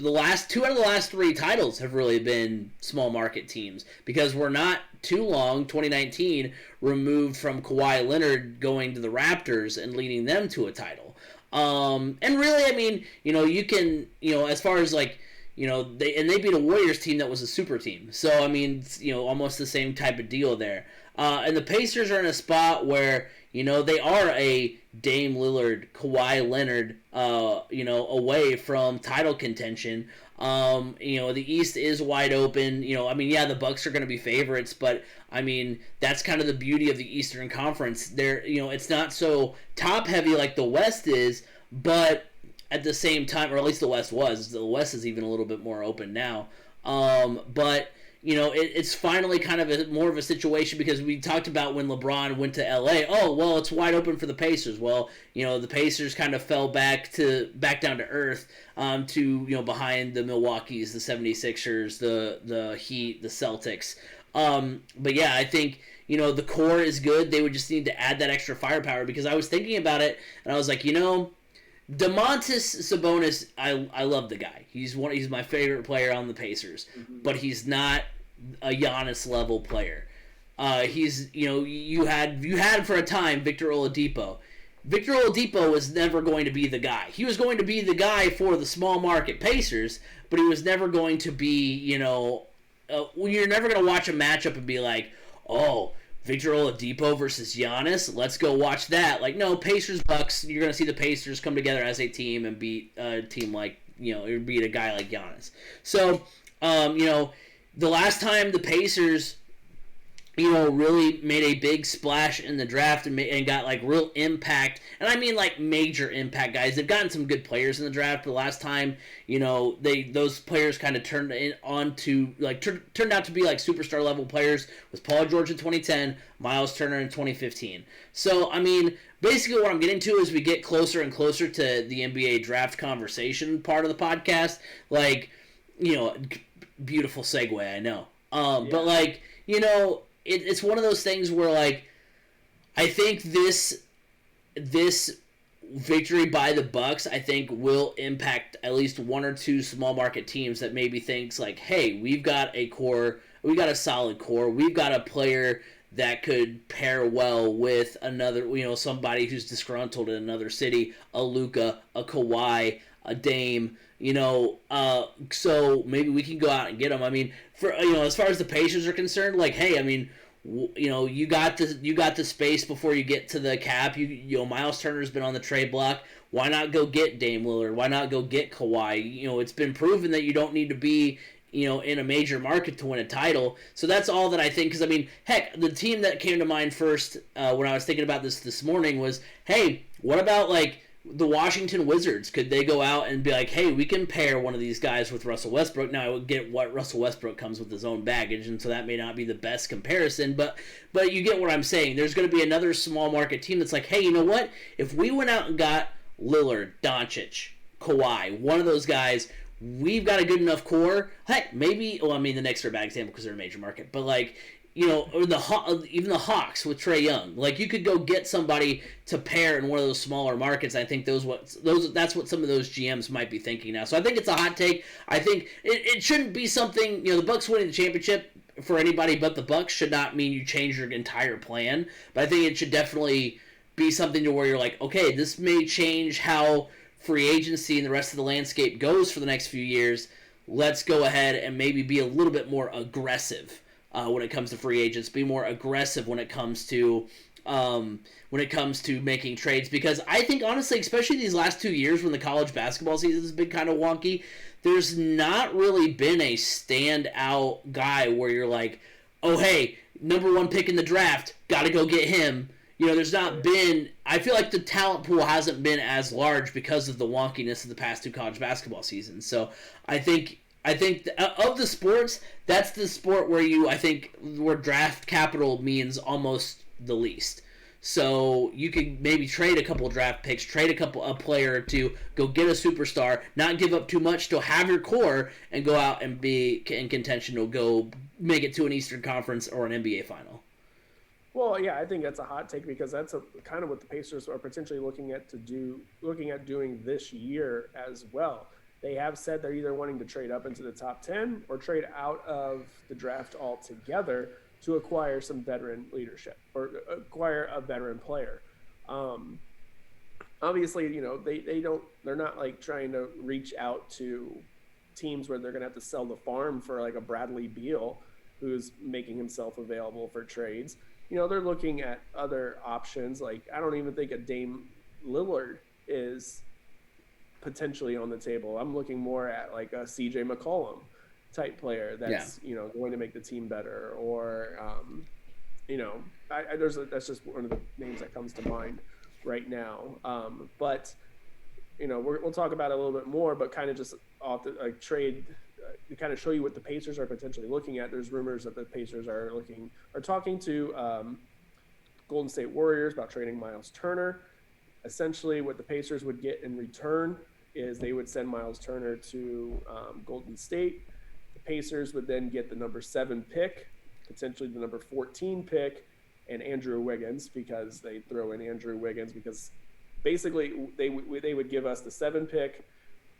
Speaker 1: out of the last three titles have really been small market teams, because we're not too long, 2019, removed from Kawhi Leonard going to the Raptors and leading them to a title. And really, I mean, you can, as far as like, they beat a Warriors team that was a super team. So, I mean, almost the same type of deal there. And the Pacers are in a spot where, they are a Dame Lillard, Kawhi Leonard, away from title contention. The East is wide open. The Bucks are going to be favorites, but I mean, that's kind of the beauty of the Eastern Conference. It's not so top heavy like the West is, but at the same time, or at least the West was. The West is even a little bit more open now. But it's finally kind of more of a situation, because we talked about when LeBron went to L.A., oh, well, it's wide open for the Pacers. Well, the Pacers kind of fell back down to earth to behind the Milwaukees, the 76ers, the Heat, the Celtics. But yeah, I think, the core is good. They would just need to add that extra firepower, because I was thinking about it, and I was like, Domantas Sabonis, I love the guy. He's my favorite player on the Pacers, but he's not a Giannis level player. You had for a time Victor Oladipo. Victor Oladipo was never going to be the guy. He was going to be the guy for the small market Pacers, but he was never going to be, you're never going to watch a matchup and be like, oh, Victor Oladipo versus Giannis, let's go watch that. Like, no, Pacers Bucks, you're going to see the Pacers come together as a team and beat a team like, beat a guy like Giannis. So, the last time the Pacers, really made a big splash in the draft and got like real impact, and I mean like major impact guys. They've gotten some good players in the draft, but the last time, those players kind of turned out to be like superstar level players was Paul George in 2010, Miles Turner in 2015. So I mean, basically what I'm getting to is we get closer and closer to the NBA draft conversation part of the podcast. Like, beautiful segue, I know. But like, it's one of those things where, like, I think this victory by the Bucks, I think, will impact at least one or two small market teams that maybe thinks like, hey, we've got a solid core, we've got a player that could pair well with another, somebody who's disgruntled in another city, a Luka, a Kawhi, a Dame. So maybe we can go out and get them. I mean, for as far as the Pacers are concerned, like, hey, I mean, you got the space before you get to the cap. Miles Turner's been on the trade block. Why not go get Dame Lillard? Why not go get Kawhi? It's been proven that you don't need to be in a major market to win a title. So that's all that I think. Because I mean, heck, the team that came to mind first when I was thinking about this morning was, hey, what about like the Washington Wizards? Could they go out and be like, hey, we can pair one of these guys with Russell Westbrook? Now, I would get what Russell Westbrook comes with his own baggage, and so that may not be the best comparison, but you get what I'm saying. There's going to be another small market team that's like, hey, you know what? If we went out and got Lillard, Doncic, Kawhi, one of those guys, we've got a good enough core. Heck, maybe, well, I mean, the Knicks are a bad example because they're a major market, but like, or even the Hawks with Trae Young. Like, you could go get somebody to pair in one of those smaller markets. I think that's what some of those GMs might be thinking now. So I think it's a hot take. I think it shouldn't be something, the Bucks winning the championship for anybody but the Bucks should not mean you change your entire plan. But I think it should definitely be something to where you're like, okay, this may change how free agency and the rest of the landscape goes for the next few years. Let's go ahead and maybe be a little bit more aggressive when it comes to free agents, be more aggressive when it comes to when it comes to making trades, because I think, honestly, especially these last 2 years when the college basketball season has been kind of wonky, there's not really been a standout guy where you're like, oh, hey, number 1 pick in the draft, got to go get him. There's not been, I feel like the talent pool hasn't been as large because of the wonkiness of the past 2 college basketball seasons. So I think of the sports, that's the sport where draft capital means almost the least. So you could maybe trade a couple draft picks, trade a player or two, go get a superstar, not give up too much, still have your core, and go out and be in contention to go make it to an Eastern Conference or an NBA final.
Speaker 2: Well, yeah, I think that's a hot take, because that's kind of what the Pacers are potentially looking at doing this year as well. They have said they're either wanting to trade up into the top 10 or trade out of the draft altogether to acquire some veteran leadership or acquire a veteran player. Obviously, they're not like trying to reach out to teams where they're going to have to sell the farm for like a Bradley Beal who's making himself available for trades. They're looking at other options. Like, I don't even think a Dame Lillard is potentially on the table. I'm looking more at like a CJ McCollum type player that's going to make the team better, or that's just one of the names that comes to mind right now. But we'll talk about it a little bit more, but kind of just off the trade to kind of show you what the Pacers are potentially looking at. There's rumors that the Pacers are talking to Golden State Warriors about trading Miles Turner. Essentially, what the Pacers would get in return is they would send Miles Turner to Golden State. The Pacers would then get the number 7 pick, potentially the number 14 pick, and Andrew Wiggins, because they throw in Andrew Wiggins, because basically they would give us the 7 pick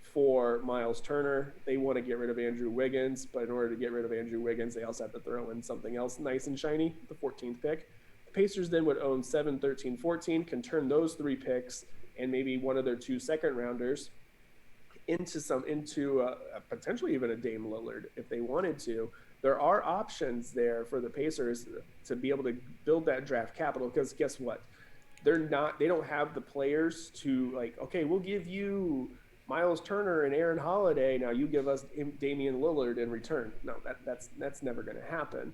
Speaker 2: for Miles Turner. They want to get rid of Andrew Wiggins, but in order to get rid of Andrew Wiggins, they also have to throw in something else nice and shiny, the 14th pick. The Pacers then would own 7, 13, 14, can turn those 3 picks and maybe one of their 2 second-rounders into potentially even a Dame Lillard if they wanted to. There are options there for the Pacers to be able to build that draft capital, because guess what? They don't have the players to like, okay, we'll give you Miles Turner and Aaron Holiday, now you give us Damian Lillard in return. No, that's never going to happen.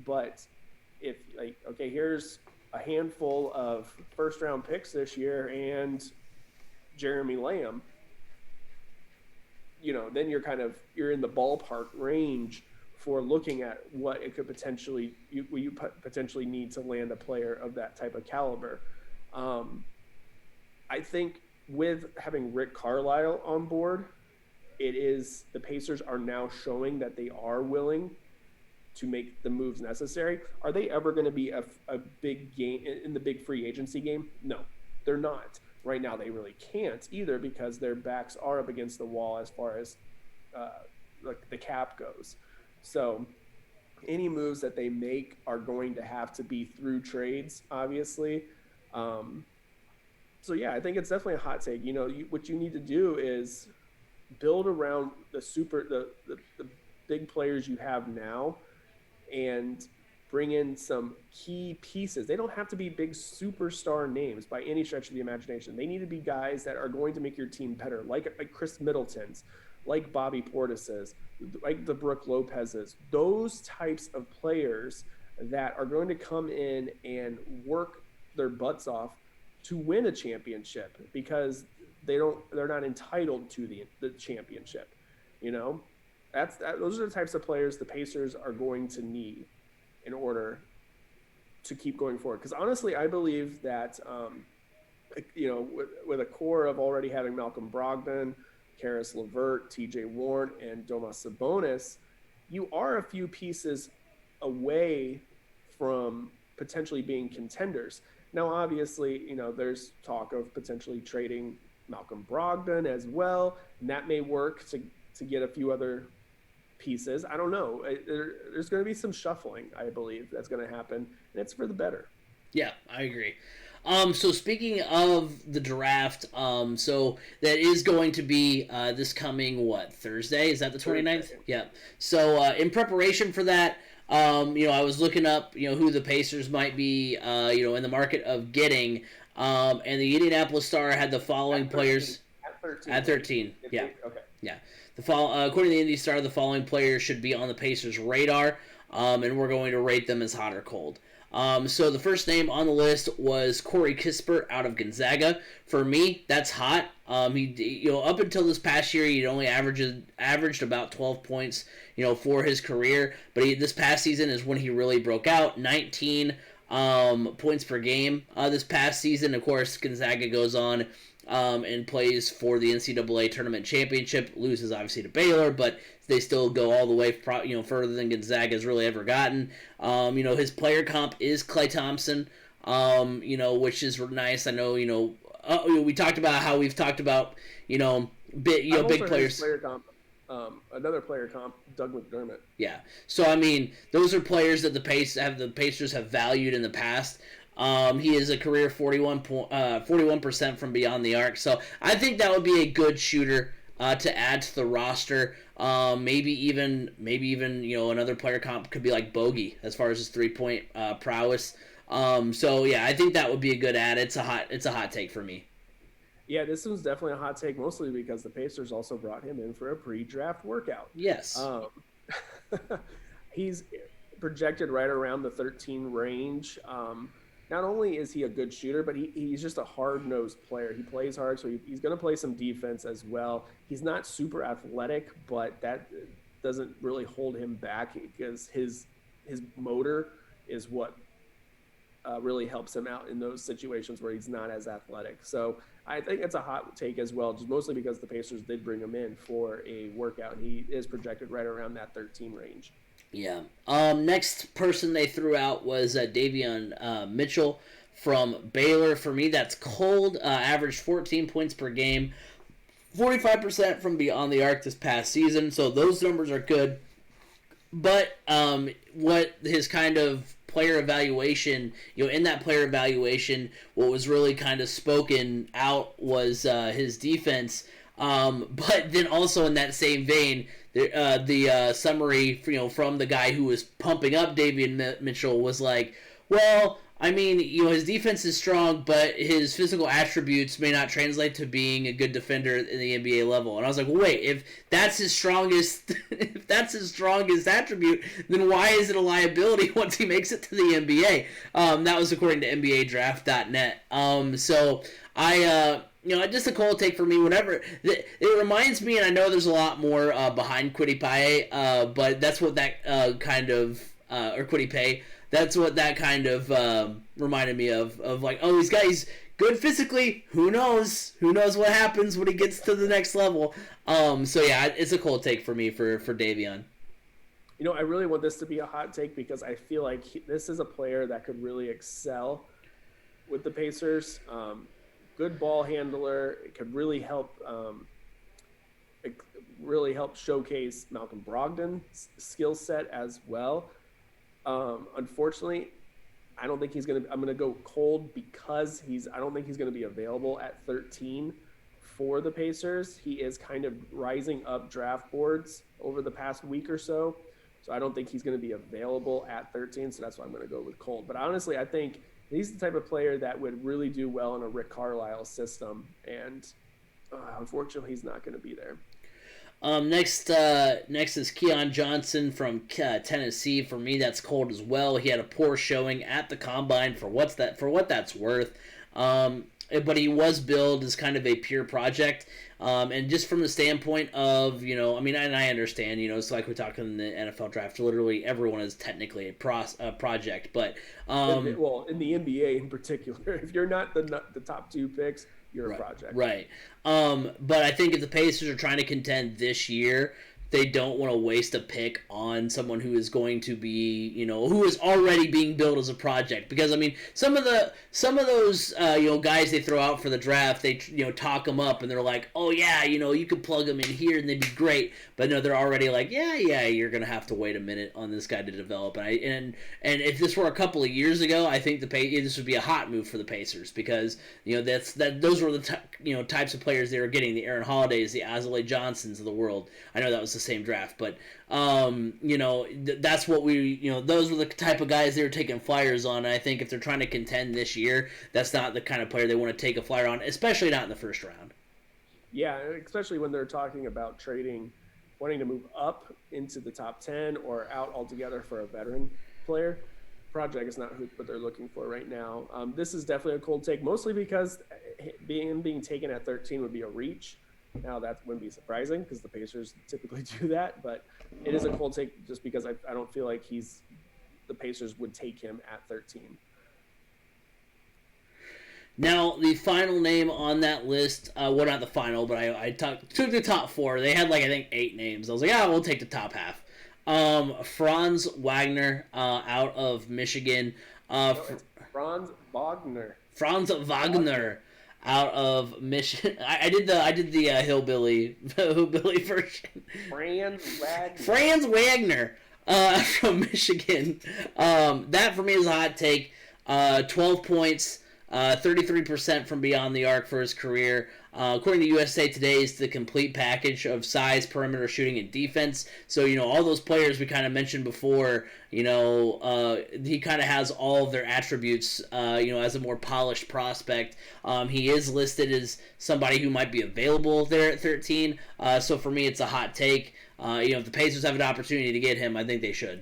Speaker 2: But if like, okay, here's a handful of first-round picks this year and Jeremy Lamb, then you're in the ballpark range for looking at what it could potentially you potentially need to land a player of that type of caliber. I think with having Rick Carlisle on board, the Pacers are now showing that they are willing to make the moves necessary. Are they ever going to be a big game in the big free agency game? No, they're not. Right now, they really can't either, because their backs are up against the wall as far as like the cap goes. So any moves that they make are going to have to be through trades, obviously. So yeah, I think it's definitely a hot take. What you need to do is build around the big players you have now, and bring in some key pieces. They don't have to be big superstar names by any stretch of the imagination. They need to be guys that are going to make your team better, like Chris Middleton's, like Bobby Portis's, like the Brook Lopez's. Those types of players that are going to come in and work their butts off to win a championship, because they're not entitled to the championship. Those are the types of players the Pacers are going to need in order to keep going forward. Because honestly, I believe that with a core of already having Malcolm Brogdon, Karis LeVert, TJ Warren, and Domas Sabonis, you are a few pieces away from potentially being contenders. Now, obviously, there's talk of potentially trading Malcolm Brogdon as well, and that may work to get a few other pieces. I don't know. There's going to be some shuffling, I believe, that's going to happen, and it's for the better.
Speaker 1: Yeah, I agree. So speaking of the draft, so that is going to be this coming, Thursday? Is that the 29th? Yeah. So in preparation for that, I was looking up, who the Pacers might be, in the market of getting, and the Indianapolis Star had the following players. At 13, yeah.
Speaker 2: Okay.
Speaker 1: Yeah. According to the Indy Star, the following players should be on the Pacers' radar, and we're going to rate them as hot or cold. So the first name on the list was Corey Kispert out of Gonzaga. For me, that's hot. He up until this past year, he'd only averaged about 12 points, for his career. But this past season is when he really broke out. 19 points per game this past season. Of course, Gonzaga goes on and plays for the NCAA tournament championship. Loses obviously to Baylor, but they still go all the way, further than Gonzaga's really ever gotten. His player comp is Klay Thompson, which is nice. I know, we talked about how we've talked about, big players.
Speaker 2: Player comp, another player comp, Doug McDermott.
Speaker 1: Yeah. So those are players that the Pacers have valued in the past. He is a career 41% from beyond the arc. So I think that would be a good shooter to add to the roster. Maybe even another player comp could be like Bogey as far as his 3-point prowess. I think that would be a good add. It's a hot take for me.
Speaker 2: Yeah, this one's definitely a hot take, mostly because the Pacers also brought him in for a pre-draft workout.
Speaker 1: Yes.
Speaker 2: He's projected right around the 13 range. Not only is he a good shooter, but he's just a hard-nosed player. He plays hard, so he's going to play some defense as well. He's not super athletic, but that doesn't really hold him back because his motor is what really helps him out in those situations where he's not as athletic. So I think it's a hot take as well, just mostly because the Pacers did bring him in for a workout. He is projected right around that 13 range.
Speaker 1: Yeah. Next person they threw out was Davion Mitchell from Baylor. For me, that's cold. Averaged 14 points per game, 45% from beyond the arc this past season. So those numbers are good. But what his kind of player evaluation, in that player evaluation, what was really kind of spoken out was his defense. But then also in that same vein, the summary, from the guy who was pumping up Davion Mitchell was like, well, his defense is strong, but his physical attributes may not translate to being a good defender in the NBA level. And I was like, well, wait, if that's his strongest attribute, then why is it a liability once he makes it to the NBA? That was according to NBADraft.net. Just a cold take for me. Whenever it reminds me, and I know there's a lot more behind Kwity Paye, but that's what that or Kwity Paye. That's what that kind of reminded me of like, oh, he's good physically. Who knows? Who knows what happens when he gets to the next level? It's a cold take for me for Davion.
Speaker 2: I really want this to be a hot take because I feel like this is a player that could really excel with the Pacers. Good ball handler. It could really help. Showcase Malcolm Brogdon's skill set as well. Unfortunately, I don't think he's going to. I'm going to go cold because I don't think he's going to be available at 13 for the Pacers. He is kind of rising up draft boards over the past week or so. So I don't think he's going to be available at 13. So that's why I'm going to go with cold. But honestly, I think he's the type of player that would really do well in a Rick Carlisle system. And unfortunately, he's not going to be there.
Speaker 1: Next is Keon Johnson from Tennessee. For me, that's cold as well. He had a poor showing at the combine for what that's worth. But he was billed as kind of a pure project. And just from the standpoint of, and I understand, it's like we're talking in the NFL draft. Literally everyone is technically a project. But
Speaker 2: in the NBA in particular, if you're not the top 2 picks, you're a project.
Speaker 1: Right. But I think if the Pacers are trying to contend this year, they don't want to waste a pick on someone who is going to be, who is already being built as a project. Because some of those guys they throw out for the draft, they talk them up and they're like, oh yeah, you could plug them in here and they'd be great. But no, they're already like, yeah, you're gonna have to wait a minute on this guy to develop. And if this were a couple of years ago, I think this would be a hot move for the Pacers because those were the types of players they were getting, the Aaron Holidays, the Azalea Johnsons of the world. I know that was the same draft, but that's what those were the type of guys they were taking flyers on. And I think if they're trying to contend this year, that's not the kind of player they want to take a flyer on, especially not in the first round.
Speaker 2: Yeah, especially when they're talking about wanting to move up into the top 10 or out altogether for a veteran player. Project is not what they're looking for right now. This is definitely a cold take, mostly because being taken at 13 would be a reach. Now that wouldn't be surprising because the Pacers typically do that, but it is a cold take just because I don't feel like the Pacers would take him at 13.
Speaker 1: Now, the final name on that list, well, not the final, but I took the top 4. They had, I think 8 names. I was like, we'll take the top half. Franz Wagner out of Michigan.
Speaker 2: Franz Wagner.
Speaker 1: Franz Wagner out of Michigan. I did the hillbilly version. Franz Wagner from Michigan. That for me is a hot take. 12 points. 33% from beyond the arc for his career. According to USA Today, is the complete package of size, perimeter shooting, and defense. So, all those players we kind of mentioned before, he kind of has all of their attributes, as a more polished prospect. He is listed as somebody who might be available there at 13. So for me, it's a hot take. If the Pacers have an opportunity to get him, I think they should.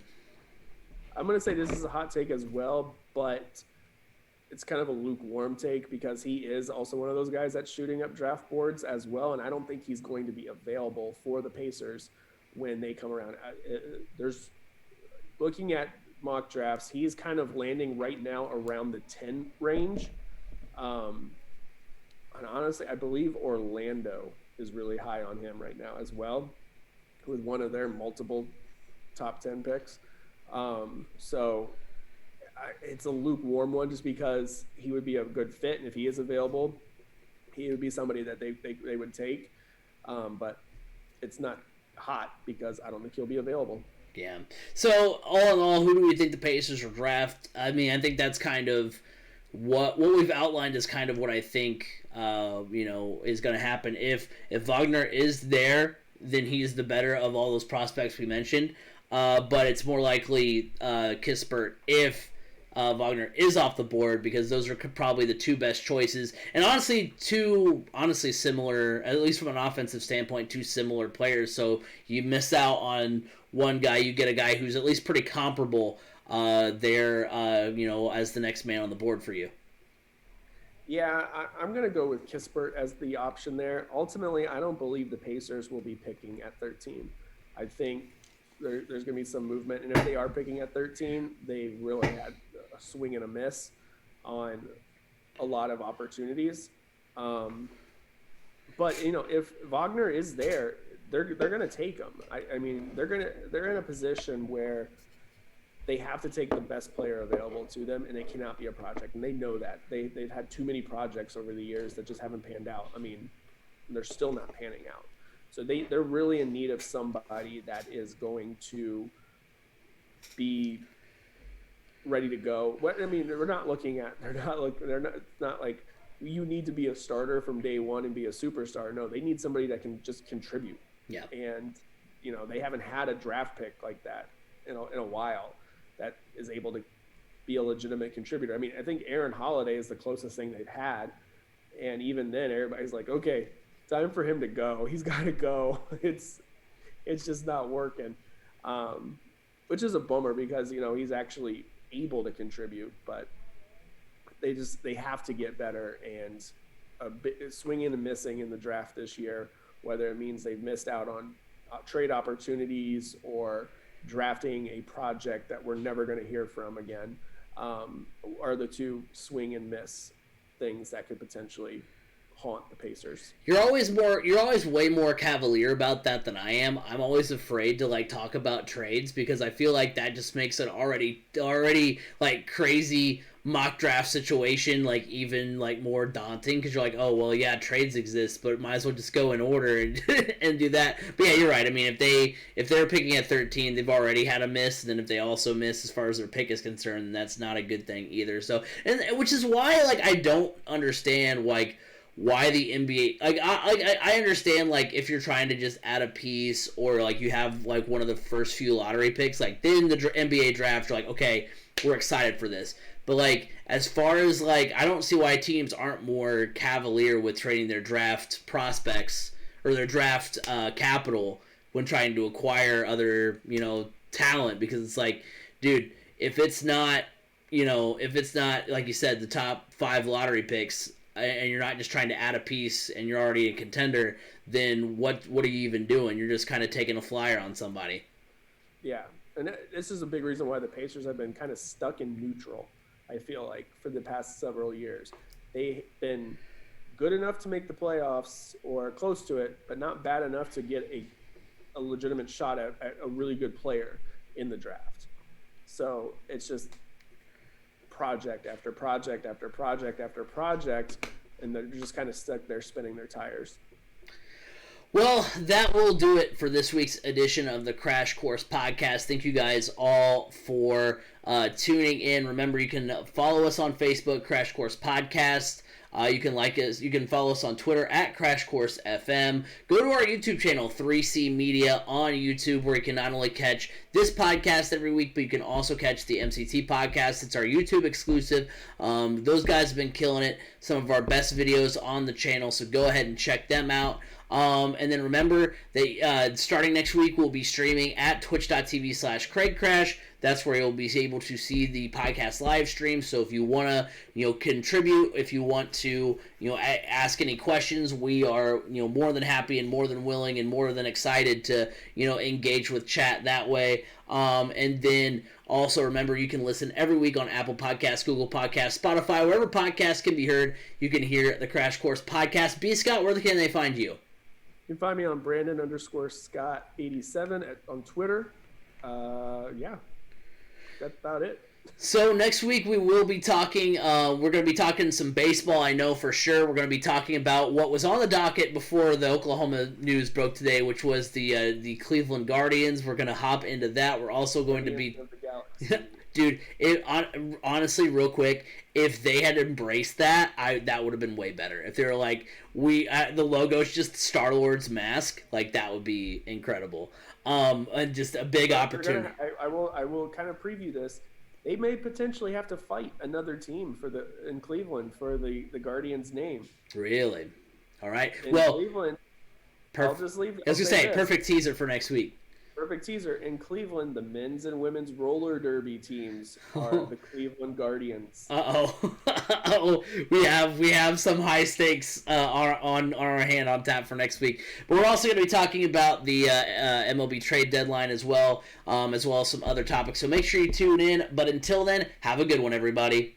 Speaker 2: I'm going to say this is a hot take as well, but it's kind of a lukewarm take because he is also one of those guys that's shooting up draft boards as well, and I don't think he's going to be available for the Pacers when they come around. Looking at mock drafts, he's kind of landing right now around the 10 range. And honestly, I believe Orlando is really high on him right now as well, with one of their multiple top 10 picks. It's a lukewarm one just because he would be a good fit, and if he is available, he would be somebody that they would take. But it's not hot because I don't think he'll be available.
Speaker 1: Yeah. So all in all, who do we think the Pacers will draft? I mean, I think that's kind of what we've outlined is kind of what I think is going to happen. If Wagner is there, then he's the better of all those prospects we mentioned. But it's more likely Kispert if Wagner is off the board, because those are probably the two best choices, and honestly similar, at least from an offensive standpoint, two similar players. So you miss out on one guy, you get a guy who's at least pretty comparable there, as the next man on the board for you.
Speaker 2: Yeah, I'm going to go with Kispert as the option there. Ultimately, I don't believe the Pacers will be picking at 13. I think there's going to be some movement, and if they are picking at 13, they really had a swing and a miss on a lot of opportunities. But if Wagner is there, they're going to take him. I mean, they're in a position where they have to take the best player available to them, and it cannot be a project. And they know that. They've had too many projects over the years that just haven't panned out. I mean, they're still not panning out. So they're really in need of somebody that is going to be ready to go. They're not like you need to be a starter from day one and be a superstar. No, they need somebody that can just contribute.
Speaker 1: Yeah.
Speaker 2: And they haven't had a draft pick like that in a while that is able to be a legitimate contributor. I mean, I think Aaron Holiday is the closest thing they've had, and even then, everybody's like, okay, time for him to go. He's got to go. It's just not working, which is a bummer because he's actually able to contribute, but they have to get better, and a bit swinging and missing in the draft this year, whether it means they've missed out on trade opportunities or drafting a project that we're never going to hear from again, are the two swing and miss things that could potentially haunt the Pacers.
Speaker 1: You're always way more cavalier about that than I am. I'm always afraid to talk about trades because I feel like that just makes an already crazy mock draft situation even more daunting, because you're like, oh well, yeah, trades exist, but might as well just go in order and do that. But yeah, you're right. I mean, if they're picking at 13, they've already had a miss. And then if they also miss as far as their pick is concerned, then that's not a good thing either. So, and which is why I don't understand why the NBA, like, I understand, like, if you're trying to just add a piece, or, like, you have, like, one of the first few lottery picks, like, then the NBA draft, you're like, okay, we're excited for this. But, like, as far as, like, I don't see why teams aren't more cavalier with trading their draft prospects, or their draft capital, when trying to acquire other, talent, because it's like, dude, if it's not, like you said, the top 5 lottery picks, and you're not just trying to add a piece and you're already a contender, then what are you even doing? You're just kind of taking a flyer on somebody.
Speaker 2: Yeah, and this is a big reason why the Pacers have been kind of stuck in neutral, I feel like, for the past several years. They've been good enough to make the playoffs or close to it, but not bad enough to get a legitimate shot at a really good player in the draft. So it's just project after project after project after project, and they're just kind of stuck there spinning their tires.
Speaker 1: Well, that will do it for this week's edition of the Crash Course Podcast. Thank you guys all for tuning in. Remember, you can follow us on Facebook, Crash Course Podcast. You can like us. You can follow us on Twitter at Crash Course FM. Go to our YouTube channel, 3C Media, on YouTube, where you can not only catch this podcast every week, but you can also catch the MCT podcast. It's our YouTube exclusive. Those guys have been killing it. Some of our best videos on the channel, so go ahead and check them out. And then remember that starting next week, we'll be streaming at twitch.tv/CraigCrash. That's where you'll be able to see the podcast live stream. So if you want to, contribute, if you want to, ask any questions, we are, more than happy and more than willing and more than excited to, engage with chat that way. And then also remember, you can listen every week on Apple Podcasts, Google Podcasts, Spotify, wherever podcasts can be heard. You can hear the Crash Course Podcast. B. Scott, where can they find you?
Speaker 2: You can find me on Brandon_Scott87 on Twitter. Yeah, that's about it.
Speaker 1: So next week we will be talking, we're going to be talking some baseball, I know for sure. We're going to be talking about what was on the docket before the Oklahoma news broke today, which was the Cleveland Guardians. We're going to hop into that. We're also going to be... Dude, honestly, real quick, if they had embraced that, that would have been way better. If they were like, the logo's just Star-Lord's mask, like, that would be incredible. And just a big opportunity.
Speaker 2: I will kind of preview this. They may potentially have to fight another team in Cleveland for the Guardians name.
Speaker 1: Really? All right.
Speaker 2: In Cleveland, I'll just leave.
Speaker 1: I was going to say, perfect teaser for next week.
Speaker 2: Perfect teaser. In Cleveland, the men's and women's roller derby teams are the Cleveland Guardians.
Speaker 1: Uh-oh. We have some high stakes on our hand on tap for next week. But we're also going to be talking about the MLB trade deadline as well as some other topics. So make sure you tune in. But until then, have a good one, everybody.